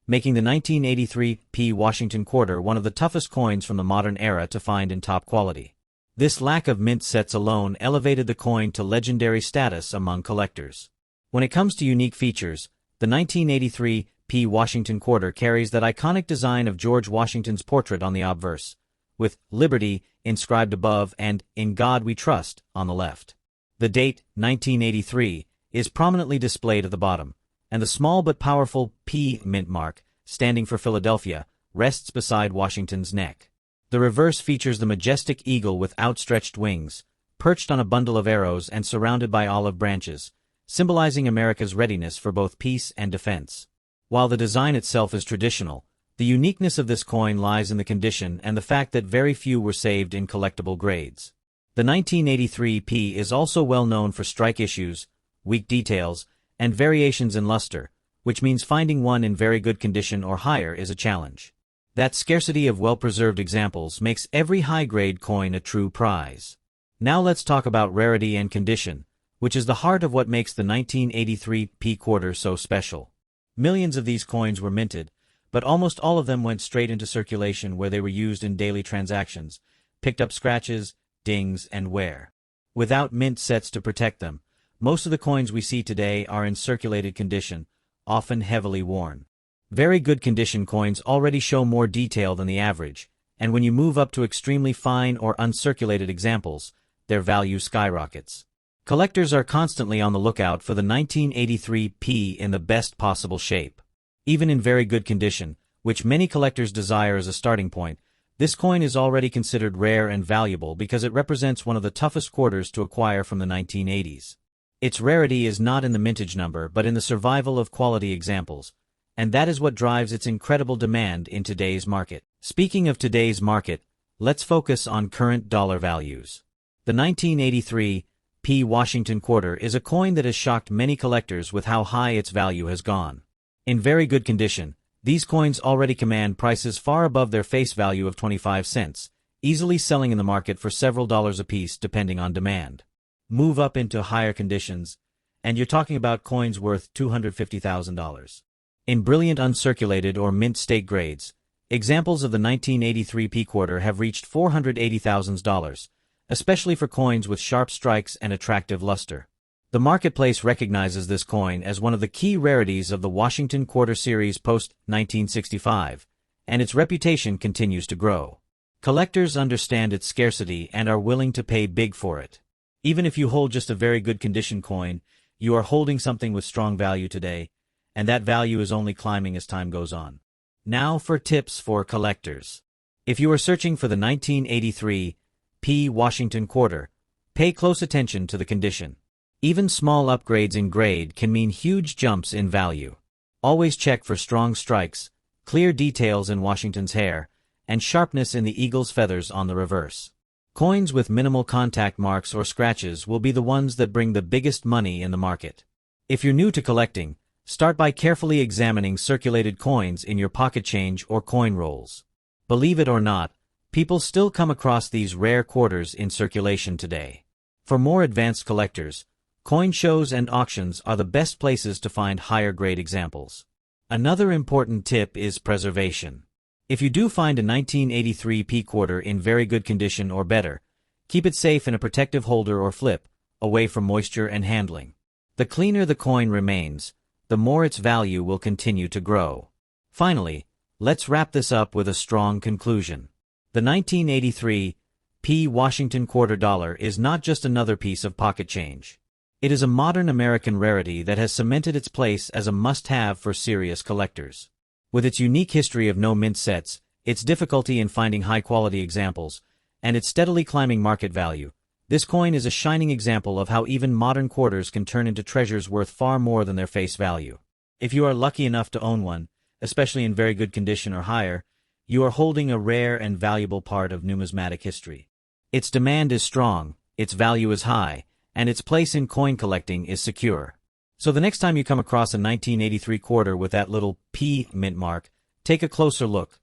[SPEAKER 1] making the 1983 P Washington quarter one of the toughest coins from the modern era to find in top quality. This lack of mint sets alone elevated the coin to legendary status among collectors. When it comes to unique features, the 1983 P Washington quarter carries that iconic design of George Washington's portrait on the obverse, with Liberty inscribed above and In God We Trust on the left. The date, 1983, is prominently displayed at the bottom, and the small but powerful P mint mark, standing for Philadelphia, rests beside Washington's neck. The reverse features the majestic eagle with outstretched wings, perched on a bundle of arrows and surrounded by olive branches, symbolizing America's readiness for both peace and defense. While the design itself is traditional, the uniqueness of this coin lies in the condition and the fact that very few were saved in collectible grades. The 1983 P is also well known for strike issues, weak details, and variations in luster, which means finding one in very good condition or higher is a challenge. That scarcity of well-preserved examples makes every high-grade coin a true prize. Now let's talk about rarity and condition, which is the heart of what makes the 1983 P quarter so special. Millions of these coins were minted, but almost all of them went straight into circulation where they were used in daily transactions, picked up scratches, dings, and wear. Without mint sets to protect them, most of the coins we see today are in circulated condition, often heavily worn. Very good condition coins already show more detail than the average, and when you move up to extremely fine or uncirculated examples, their value skyrockets. Collectors are constantly on the lookout for the 1983 P in the best possible shape. Even in very good condition, which many collectors desire as a starting point, this coin is already considered rare and valuable because it represents one of the toughest quarters to acquire from the 1980s. Its rarity is not in the mintage number but in the survival of quality examples, and that is what drives its incredible demand in today's market. Speaking of today's market, let's focus on current dollar values. The 1983 P Washington quarter is a coin that has shocked many collectors with how high its value has gone. In very good condition, these coins already command prices far above their face value of 25 cents, easily selling in the market for several dollars apiece depending on demand. Move up into higher conditions, and you're talking about coins worth $250,000. In brilliant uncirculated or mint state grades, Examples of the 1983 P quarter have reached $480,000, especially for coins with sharp strikes and attractive luster. The marketplace recognizes this coin as one of the key rarities of the Washington Quarter series post-1965, and its reputation continues to grow. Collectors understand its scarcity and are willing to pay big for it. Even if you hold just a very good condition coin, you are holding something with strong value today, and that value is only climbing as time goes on. Now for tips for collectors. If you are searching for the 1983 P Washington Quarter, pay close attention to the condition. Even small upgrades in grade can mean huge jumps in value. Always check for strong strikes, clear details in Washington's hair, and sharpness in the eagle's feathers on the reverse. Coins with minimal contact marks or scratches will be the ones that bring the biggest money in the market. If you're new to collecting, start by carefully examining circulated coins in your pocket change or coin rolls. Believe it or not, people still come across these rare quarters in circulation today. For more advanced collectors, coin shows and auctions are the best places to find higher-grade examples. Another important tip is preservation. If you do find a 1983 P quarter in very good condition or better, keep it safe in a protective holder or flip, away from moisture and handling. The cleaner the coin remains, the more its value will continue to grow. Finally, let's wrap this up with a strong conclusion. The 1983 P Washington Quarter dollar is not just another piece of pocket change. It is a modern American rarity that has cemented its place as a must-have for serious collectors. With its unique history of no-mint sets, its difficulty in finding high-quality examples, and its steadily climbing market value, this coin is a shining example of how even modern quarters can turn into treasures worth far more than their face value. If you are lucky enough to own one, especially in very good condition or higher, you are holding a rare and valuable part of numismatic history. Its demand is strong, its value is high, and its place in coin collecting is secure. So the next time you come across a 1983 quarter with that little P mint mark, take a closer look.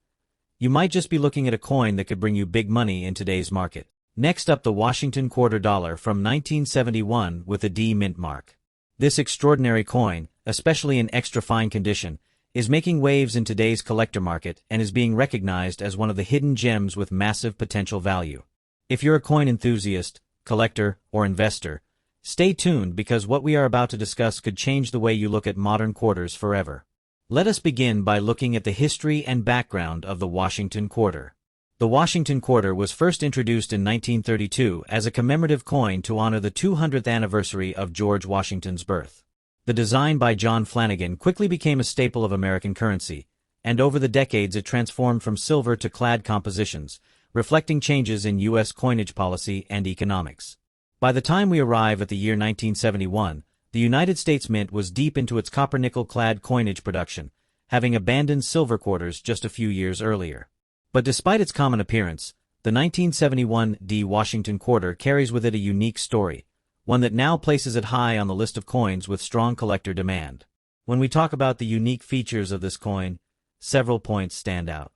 [SPEAKER 1] You might just be looking at a coin that could bring you big money in today's market. Next up, the Washington Quarter dollar from 1971 with a D mint mark. This extraordinary coin, especially in extra fine condition, is making waves in today's collector market and is being recognized as one of the hidden gems with massive potential value. If you're a coin enthusiast, collector, or investor, stay tuned because what we are about to discuss could change the way you look at modern quarters forever. Let us begin by looking at the history and background of the Washington Quarter. The Washington Quarter was first introduced in 1932 as a commemorative coin to honor the 200th anniversary of George Washington's birth. The design by John Flanagan quickly became a staple of American currency, and over the decades it transformed from silver to clad compositions, reflecting changes in U.S. coinage policy and economics. By the time we arrive at the year 1971, the United States Mint was deep into its copper-nickel-clad coinage production, having abandoned silver quarters just a few years earlier. But despite its common appearance, the 1971 D Washington Quarter carries with it a unique story, one that now places it high on the list of coins with strong collector demand. When we talk about the unique features of this coin, several points stand out.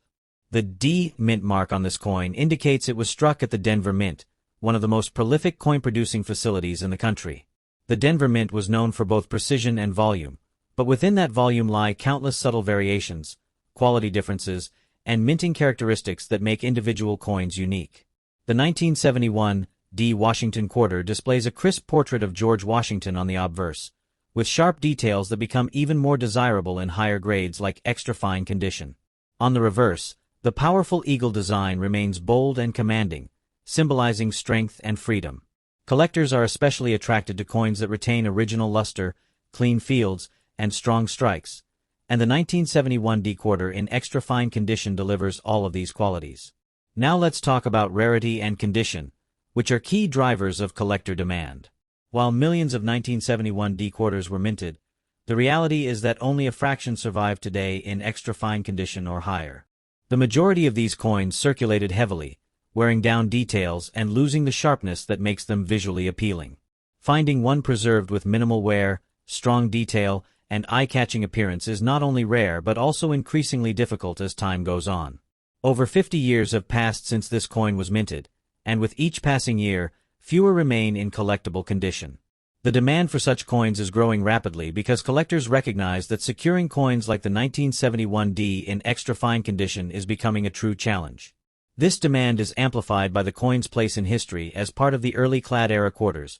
[SPEAKER 1] The D mint mark on this coin indicates it was struck at the Denver Mint, one of the most prolific coin-producing facilities in the country. The Denver Mint was known for both precision and volume, but within that volume lie countless subtle variations, quality differences, and minting characteristics that make individual coins unique. The 1971 D Washington Quarter displays a crisp portrait of George Washington on the obverse, with sharp details that become even more desirable in higher grades like extra fine condition. On the reverse, the powerful eagle design remains bold and commanding, symbolizing strength and freedom. Collectors are especially attracted to coins that retain original luster, clean fields, and strong strikes, and the 1971 D Quarter in extra fine condition delivers all of these qualities. Now let's talk about rarity and condition, which are key drivers of collector demand. While millions of 1971 D Quarters were minted, the reality is that only a fraction survive today in extra fine condition or higher. The majority of these coins circulated heavily, wearing down details and losing the sharpness that makes them visually appealing. Finding one preserved with minimal wear, strong detail, and eye-catching appearance is not only rare but also increasingly difficult as time goes on. Over 50 years have passed since this coin was minted, and with each passing year, fewer remain in collectible condition. The demand for such coins is growing rapidly because collectors recognize that securing coins like the 1971D in extra fine condition is becoming a true challenge. This demand is amplified by the coin's place in history as part of the early clad-era quarters,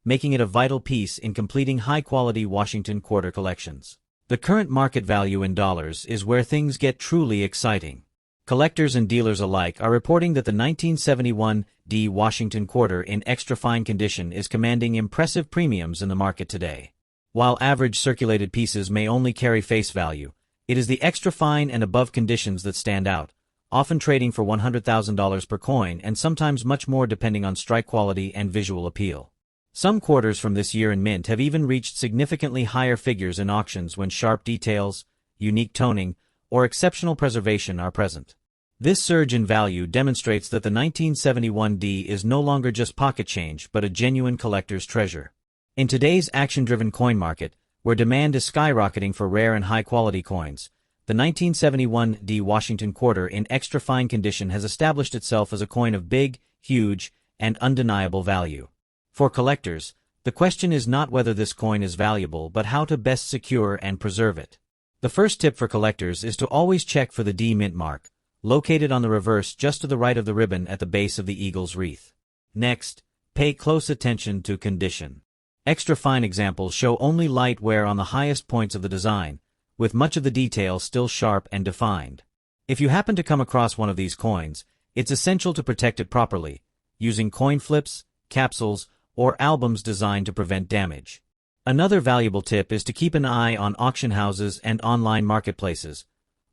[SPEAKER 1] making it a vital piece in completing high-quality Washington quarter collections. The current market value in dollars is where things get truly exciting. Collectors and dealers alike are reporting that the 1971D Washington quarter in extra fine condition is commanding impressive premiums in the market today. While average circulated pieces may only carry face value, it is the extra fine and above conditions that stand out, often trading for $100,000 per coin and sometimes much more depending on strike quality and visual appeal. Some quarters from this year in mint have even reached significantly higher figures in auctions when sharp details, unique toning, or exceptional preservation are present. This surge in value demonstrates that the 1971D is no longer just pocket change but a genuine collector's treasure. In today's action-driven coin market, where demand is skyrocketing for rare and high-quality coins, the 1971D Washington quarter in extra fine condition has established itself as a coin of big, huge, and undeniable value. For collectors, the question is not whether this coin is valuable but how to best secure and preserve it. The first tip for collectors is to always check for the D mint mark, located on the reverse just to the right of the ribbon at the base of the eagle's wreath. Next, pay close attention to condition. Extra fine examples show only light wear on the highest points of the design, with much of the detail still sharp and defined. If you happen to come across one of these coins, it's essential to protect it properly, using coin flips, capsules, or albums designed to prevent damage. Another valuable tip is to keep an eye on auction houses and online marketplaces,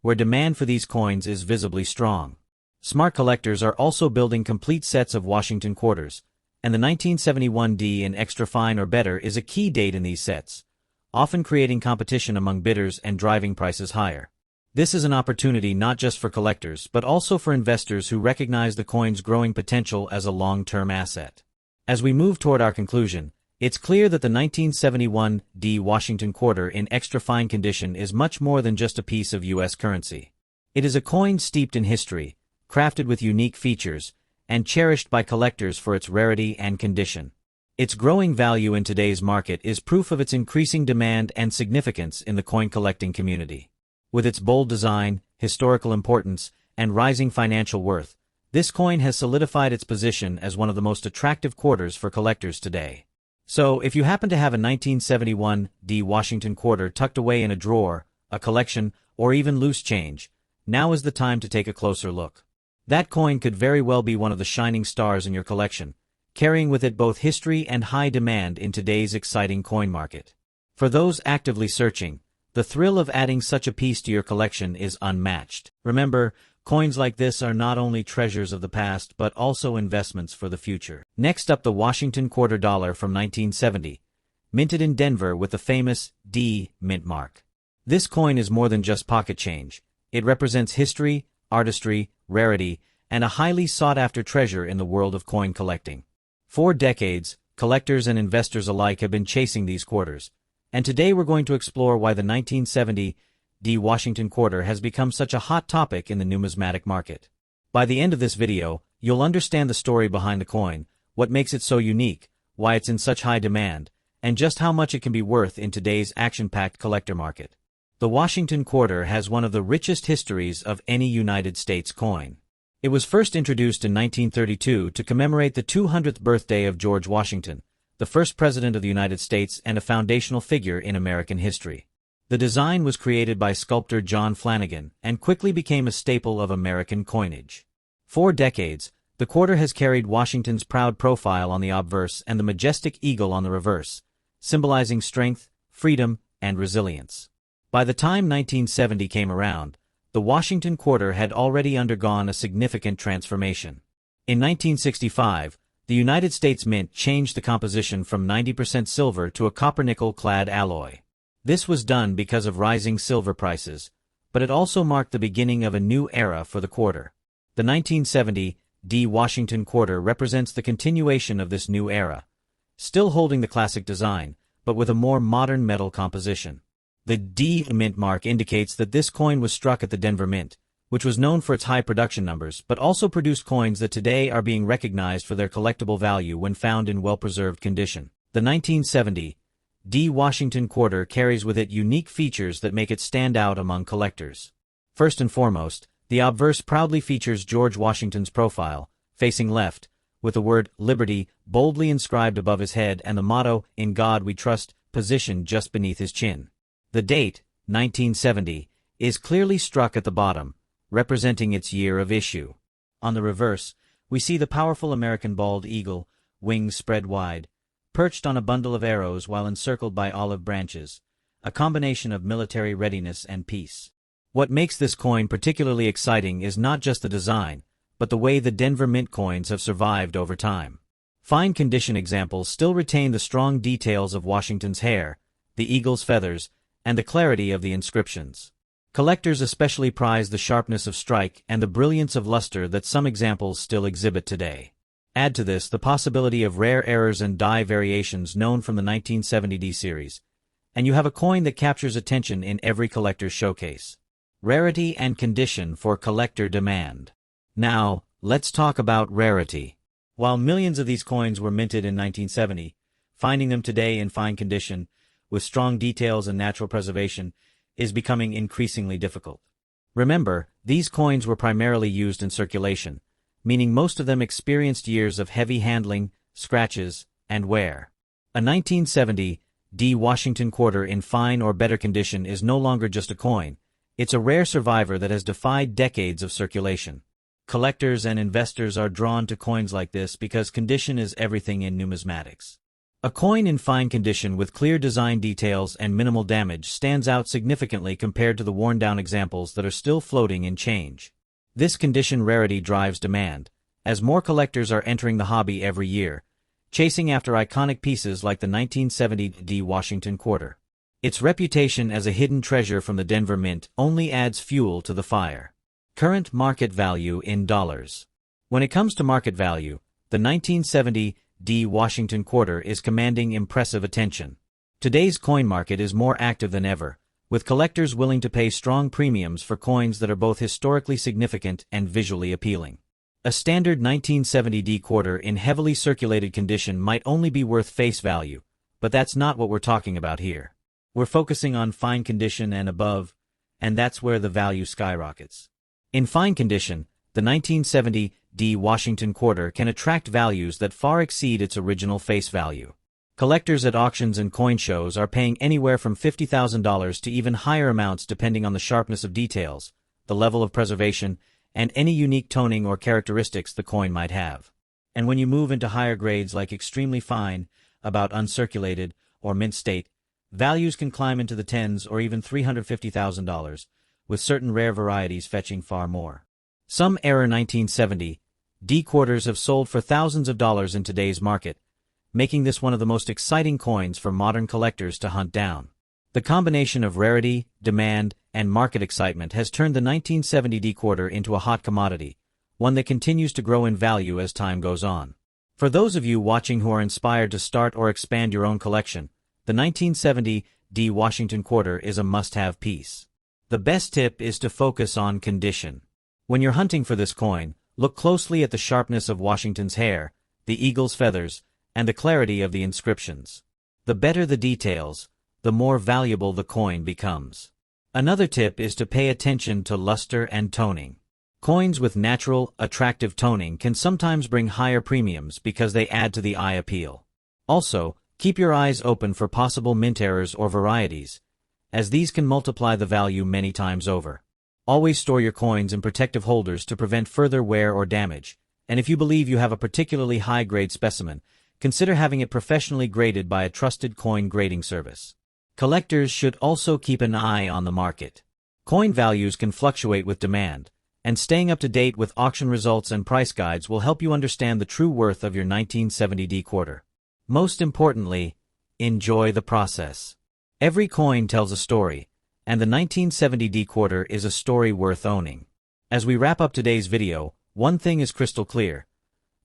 [SPEAKER 1] where demand for these coins is visibly strong. Smart collectors are also building complete sets of Washington quarters, and the 1971D in extra fine or better is a key date in these sets, often creating competition among bidders and driving prices higher. This is an opportunity not just for collectors but also for investors who recognize the coin's growing potential as a long-term asset. As we move toward our conclusion, it's clear that the 1971D Washington quarter in extra fine condition is much more than just a piece of U.S. currency. It is a coin steeped in history, crafted with unique features, and cherished by collectors for its rarity and condition. Its growing value in today's market is proof of its increasing demand and significance in the coin collecting community. With its bold design, historical importance, and rising financial worth, this coin has solidified its position as one of the most attractive quarters for collectors today. So, if you happen to have a 1971D Washington quarter tucked away in a drawer, a collection, or even loose change, now is the time to take a closer look. That coin could very well be one of the shining stars in your collection, carrying with it both history and high demand in today's exciting coin market. For those actively searching, the thrill of adding such a piece to your collection is unmatched. Remember, coins like this are not only treasures of the past but also investments for the future. Next up, the Washington quarter dollar from 1970, minted in Denver with the famous D mint mark. This coin is more than just pocket change. It represents history, artistry, rarity, and a highly sought-after treasure in the world of coin collecting. For decades, collectors and investors alike have been chasing these quarters, and today we're going to explore why the 1970D Washington quarter has become such a hot topic in the numismatic market. By the end of this video, you'll understand the story behind the coin, what makes it so unique, why it's in such high demand, and just how much it can be worth in today's action-packed collector market. The Washington quarter has one of the richest histories of any United States coin. It was first introduced in 1932 to commemorate the 200th birthday of George Washington, the first president of the United States and a foundational figure in American history. The design was created by sculptor John Flanagan and quickly became a staple of American coinage. For decades, the quarter has carried Washington's proud profile on the obverse and the majestic eagle on the reverse, symbolizing strength, freedom, and resilience. By the time 1970 came around, the Washington quarter had already undergone a significant transformation. In 1965, the United States Mint changed the composition from 90% silver to a copper-nickel-clad alloy. This was done because of rising silver prices, but it also marked the beginning of a new era for the quarter. The 1970D Washington quarter represents the continuation of this new era, still holding the classic design, but with a more modern metal composition. The D mint mark indicates that this coin was struck at the Denver Mint, which was known for its high production numbers but also produced coins that today are being recognized for their collectible value when found in well-preserved condition. The 1970 D Washington quarter carries with it unique features that make it stand out among collectors. First and foremost, the obverse proudly features George Washington's profile, facing left, with the word Liberty boldly inscribed above his head and the motto, In God We Trust, positioned just beneath his chin. The date, 1970, is clearly struck at the bottom, representing its year of issue. On the reverse, we see the powerful American bald eagle, wings spread wide, perched on a bundle of arrows while encircled by olive branches, a combination of military readiness and peace. What makes this coin particularly exciting is not just the design, but the way the Denver Mint coins have survived over time. Fine condition examples still retain the strong details of Washington's hair, the eagle's feathers, and the clarity of the inscriptions. Collectors especially prize the sharpness of strike and the brilliance of luster that some examples still exhibit today. Add to this the possibility of rare errors and die variations known from the 1970 D series, and you have a coin that captures attention in every collector's showcase. Rarity and condition for collector demand. Now, let's talk about rarity. While millions of these coins were minted in 1970, finding them today in fine condition, with strong details and natural preservation, is becoming increasingly difficult. Remember, these coins were primarily used in circulation, meaning most of them experienced years of heavy handling, scratches, and wear. A 1970 D Washington quarter in fine or better condition is no longer just a coin, it's a rare survivor that has defied decades of circulation. Collectors and investors are drawn to coins like this because condition is everything in numismatics. A coin in fine condition with clear design details and minimal damage stands out significantly compared to the worn-down examples that are still floating in change. This condition rarity drives demand, as more collectors are entering the hobby every year, chasing after iconic pieces like the 1970 D Washington quarter. Its reputation as a hidden treasure from the Denver Mint only adds fuel to the fire. Current market value in dollars. When it comes to market value, the 1970 D Washington quarter is commanding impressive attention. Today's coin market is more active than ever, with collectors willing to pay strong premiums for coins that are both historically significant and visually appealing. A standard 1970 D quarter in heavily circulated condition might only be worth face value, but that's not what we're talking about here. We're focusing on fine condition and above, and that's where the value skyrockets. In fine condition, the 1970 D Washington quarter can attract values that far exceed its original face value. Collectors at auctions and coin shows are paying anywhere from $50,000 to even higher amounts depending on the sharpness of details, the level of preservation, and any unique toning or characteristics the coin might have. And when you move into higher grades like extremely fine, about uncirculated, or mint state, values can climb into the tens or even $350,000, with certain rare varieties fetching far more. Some era 1970 D quarters have sold for thousands of dollars in today's market, making this one of the most exciting coins for modern collectors to hunt down. The combination of rarity, demand, and market excitement has turned the 1970 D quarter into a hot commodity, one that continues to grow in value as time goes on. For those of you watching who are inspired to start or expand your own collection, the 1970 D Washington quarter is a must-have piece. The best tip is to focus on condition. When you're hunting for this coin, look closely at the sharpness of Washington's hair, the eagle's feathers, and the clarity of the inscriptions. The better the details, the more valuable the coin becomes. Another tip is to pay attention to luster and toning. Coins with natural, attractive toning can sometimes bring higher premiums because they add to the eye appeal. Also, keep your eyes open for possible mint errors or varieties, as these can multiply the value many times over. Always store your coins in protective holders to prevent further wear or damage, and if you believe you have a particularly high-grade specimen, consider having it professionally graded by a trusted coin grading service. Collectors should also keep an eye on the market. Coin values can fluctuate with demand, and staying up to date with auction results and price guides will help you understand the true worth of your 1970 D quarter. Most importantly, enjoy the process. Every coin tells a story, and the 1970 D quarter is a story worth owning. As we wrap up today's video, one thing is crystal clear.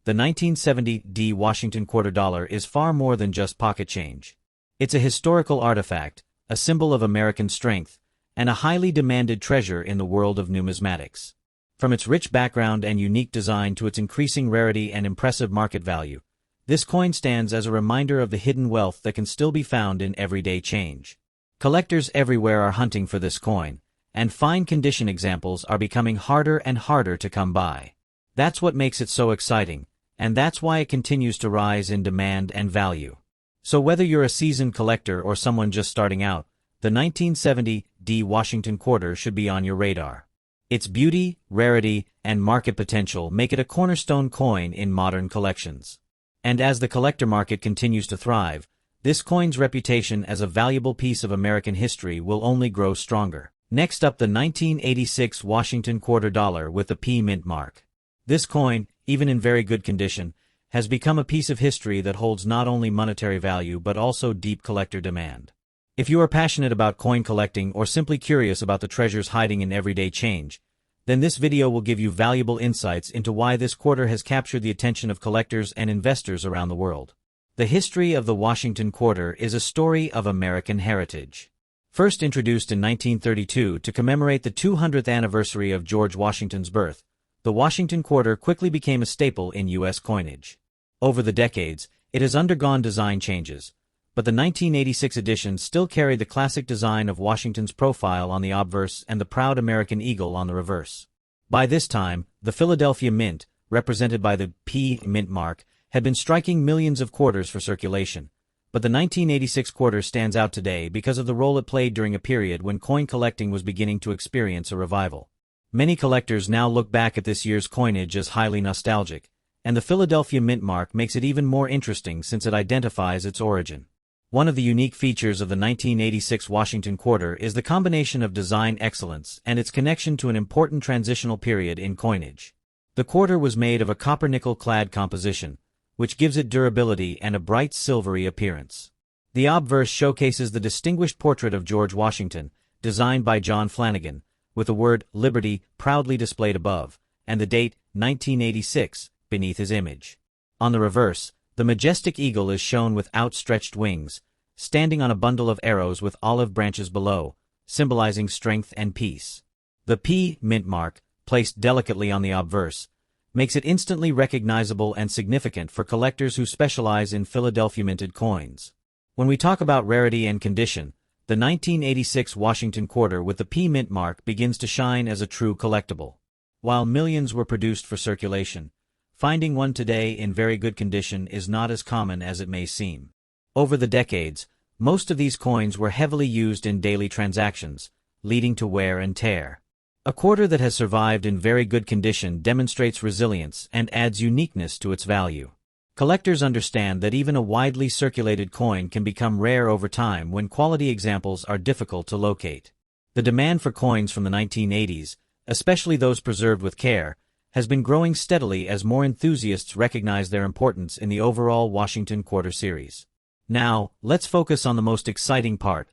[SPEAKER 1] The 1970 D Washington quarter dollar is far more than just pocket change. It's a historical artifact, a symbol of American strength, and a highly demanded treasure in the world of numismatics. From its rich background and unique design to its increasing rarity and impressive market value, This coin stands as a reminder of the hidden wealth that can still be found in everyday change. Collectors everywhere are hunting for this coin, and fine condition examples are becoming harder and harder to come by. That's what makes it so exciting, and that's why it continues to rise in demand and value. So whether you're a seasoned collector or someone just starting out, the 1970 D Washington quarter should be on your radar. Its beauty, rarity, and market potential make it a cornerstone coin in modern collections. And as the collector market continues to thrive, this coin's reputation as a valuable piece of American history will only grow stronger. Next up, the 1986 Washington quarter dollar with the P mint mark. This coin, even in very good condition, has become a piece of history that holds not only monetary value but also deep collector demand. If you are passionate about coin collecting or simply curious about the treasures hiding in everyday change, then this video will give you valuable insights into why this quarter has captured the attention of collectors and investors around the world. The history of the Washington quarter is a story of American heritage. First introduced in 1932 to commemorate the 200th anniversary of George Washington's birth, the Washington quarter quickly became a staple in U.S. coinage. Over the decades, it has undergone design changes, but the 1986 edition still carried the classic design of Washington's profile on the obverse and the proud American eagle on the reverse. By this time, the Philadelphia Mint, represented by the P mint mark, had been striking millions of quarters for circulation, but the 1986 quarter stands out today because of the role it played during a period when coin collecting was beginning to experience a revival. Many collectors now look back at this year's coinage as highly nostalgic, and the Philadelphia Mint mark makes it even more interesting since it identifies its origin. One of the unique features of the 1986 Washington quarter is the combination of design excellence and its connection to an important transitional period in coinage. The quarter was made of a copper-nickel-clad composition, which gives it durability and a bright silvery appearance. The obverse showcases the distinguished portrait of George Washington, designed by John Flanagan, with the word Liberty proudly displayed above, and the date 1986 beneath his image. On the reverse, the majestic eagle is shown with outstretched wings, standing on a bundle of arrows with olive branches below, symbolizing strength and peace. The P mint mark, placed delicately on the obverse, makes it instantly recognizable and significant for collectors who specialize in Philadelphia minted coins. When we talk about rarity and condition, the 1986 Washington quarter with the P mint mark begins to shine as a true collectible. While millions were produced for circulation, finding one today in very good condition is not as common as it may seem. Over the decades, most of these coins were heavily used in daily transactions, leading to wear and tear. A quarter that has survived in very good condition demonstrates resilience and adds uniqueness to its value. Collectors understand that even a widely circulated coin can become rare over time when quality examples are difficult to locate. The demand for coins from the 1980s, especially those preserved with care, has been growing steadily as more enthusiasts recognize their importance in the overall Washington quarter series. Now, let's focus on the most exciting part,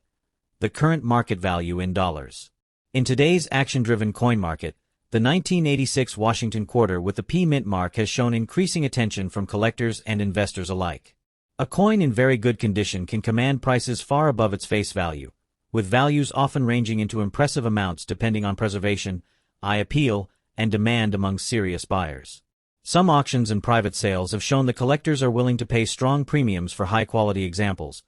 [SPEAKER 1] the current market value in dollars. In today's action-driven coin market, the 1986 Washington quarter with the P mint mark has shown increasing attention from collectors and investors alike. A coin in very good condition can command prices far above its face value, with values often ranging into impressive amounts depending on preservation, eye appeal, and demand among serious buyers. Some auctions and private sales have shown that collectors are willing to pay strong premiums for high-quality examples,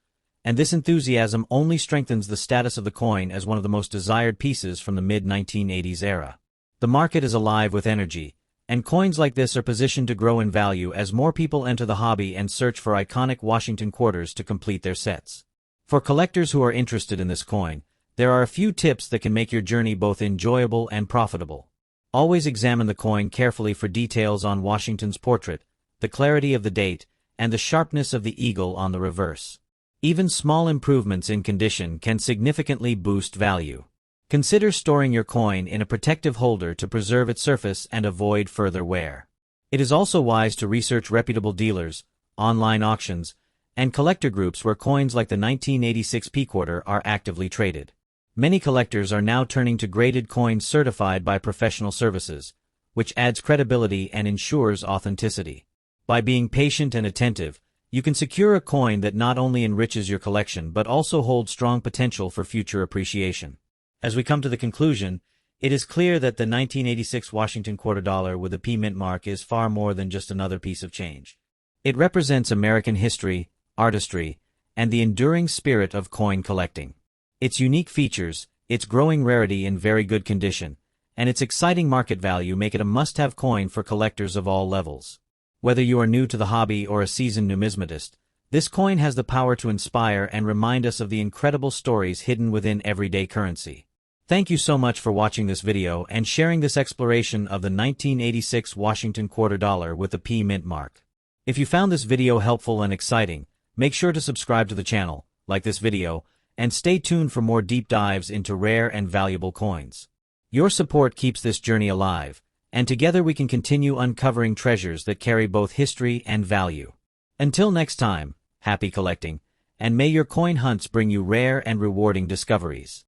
[SPEAKER 1] and this enthusiasm only strengthens the status of the coin as one of the most desired pieces from the mid-1980s era. The market is alive with energy, and coins like this are positioned to grow in value as more people enter the hobby and search for iconic Washington quarters to complete their sets. For collectors who are interested in this coin, there are a few tips that can make your journey both enjoyable and profitable. Always examine the coin carefully for details on Washington's portrait, the clarity of the date, and the sharpness of the eagle on the reverse. Even small improvements in condition can significantly boost value. Consider storing your coin in a protective holder to preserve its surface and avoid further wear. It is also wise to research reputable dealers, online auctions, and collector groups where coins like the 1986 P quarter are actively traded. Many collectors are now turning to graded coins certified by professional services, which adds credibility and ensures authenticity. By being patient and attentive, you can secure a coin that not only enriches your collection but also holds strong potential for future appreciation. As we come to the conclusion, it is clear that the 1986 Washington quarter dollar with the P mint mark is far more than just another piece of change. It represents American history, artistry, and the enduring spirit of coin collecting. Its unique features, its growing rarity in very good condition, and its exciting market value make it a must-have coin for collectors of all levels. Whether you are new to the hobby or a seasoned numismatist, this coin has the power to inspire and remind us of the incredible stories hidden within everyday currency. Thank you so much for watching this video and sharing this exploration of the 1986 Washington quarter dollar with the P mint mark. If you found this video helpful and exciting, make sure to subscribe to the channel, like this video, and stay tuned for more deep dives into rare and valuable coins. Your support keeps this journey alive, and together we can continue uncovering treasures that carry both history and value. Until next time, happy collecting, and may your coin hunts bring you rare and rewarding discoveries.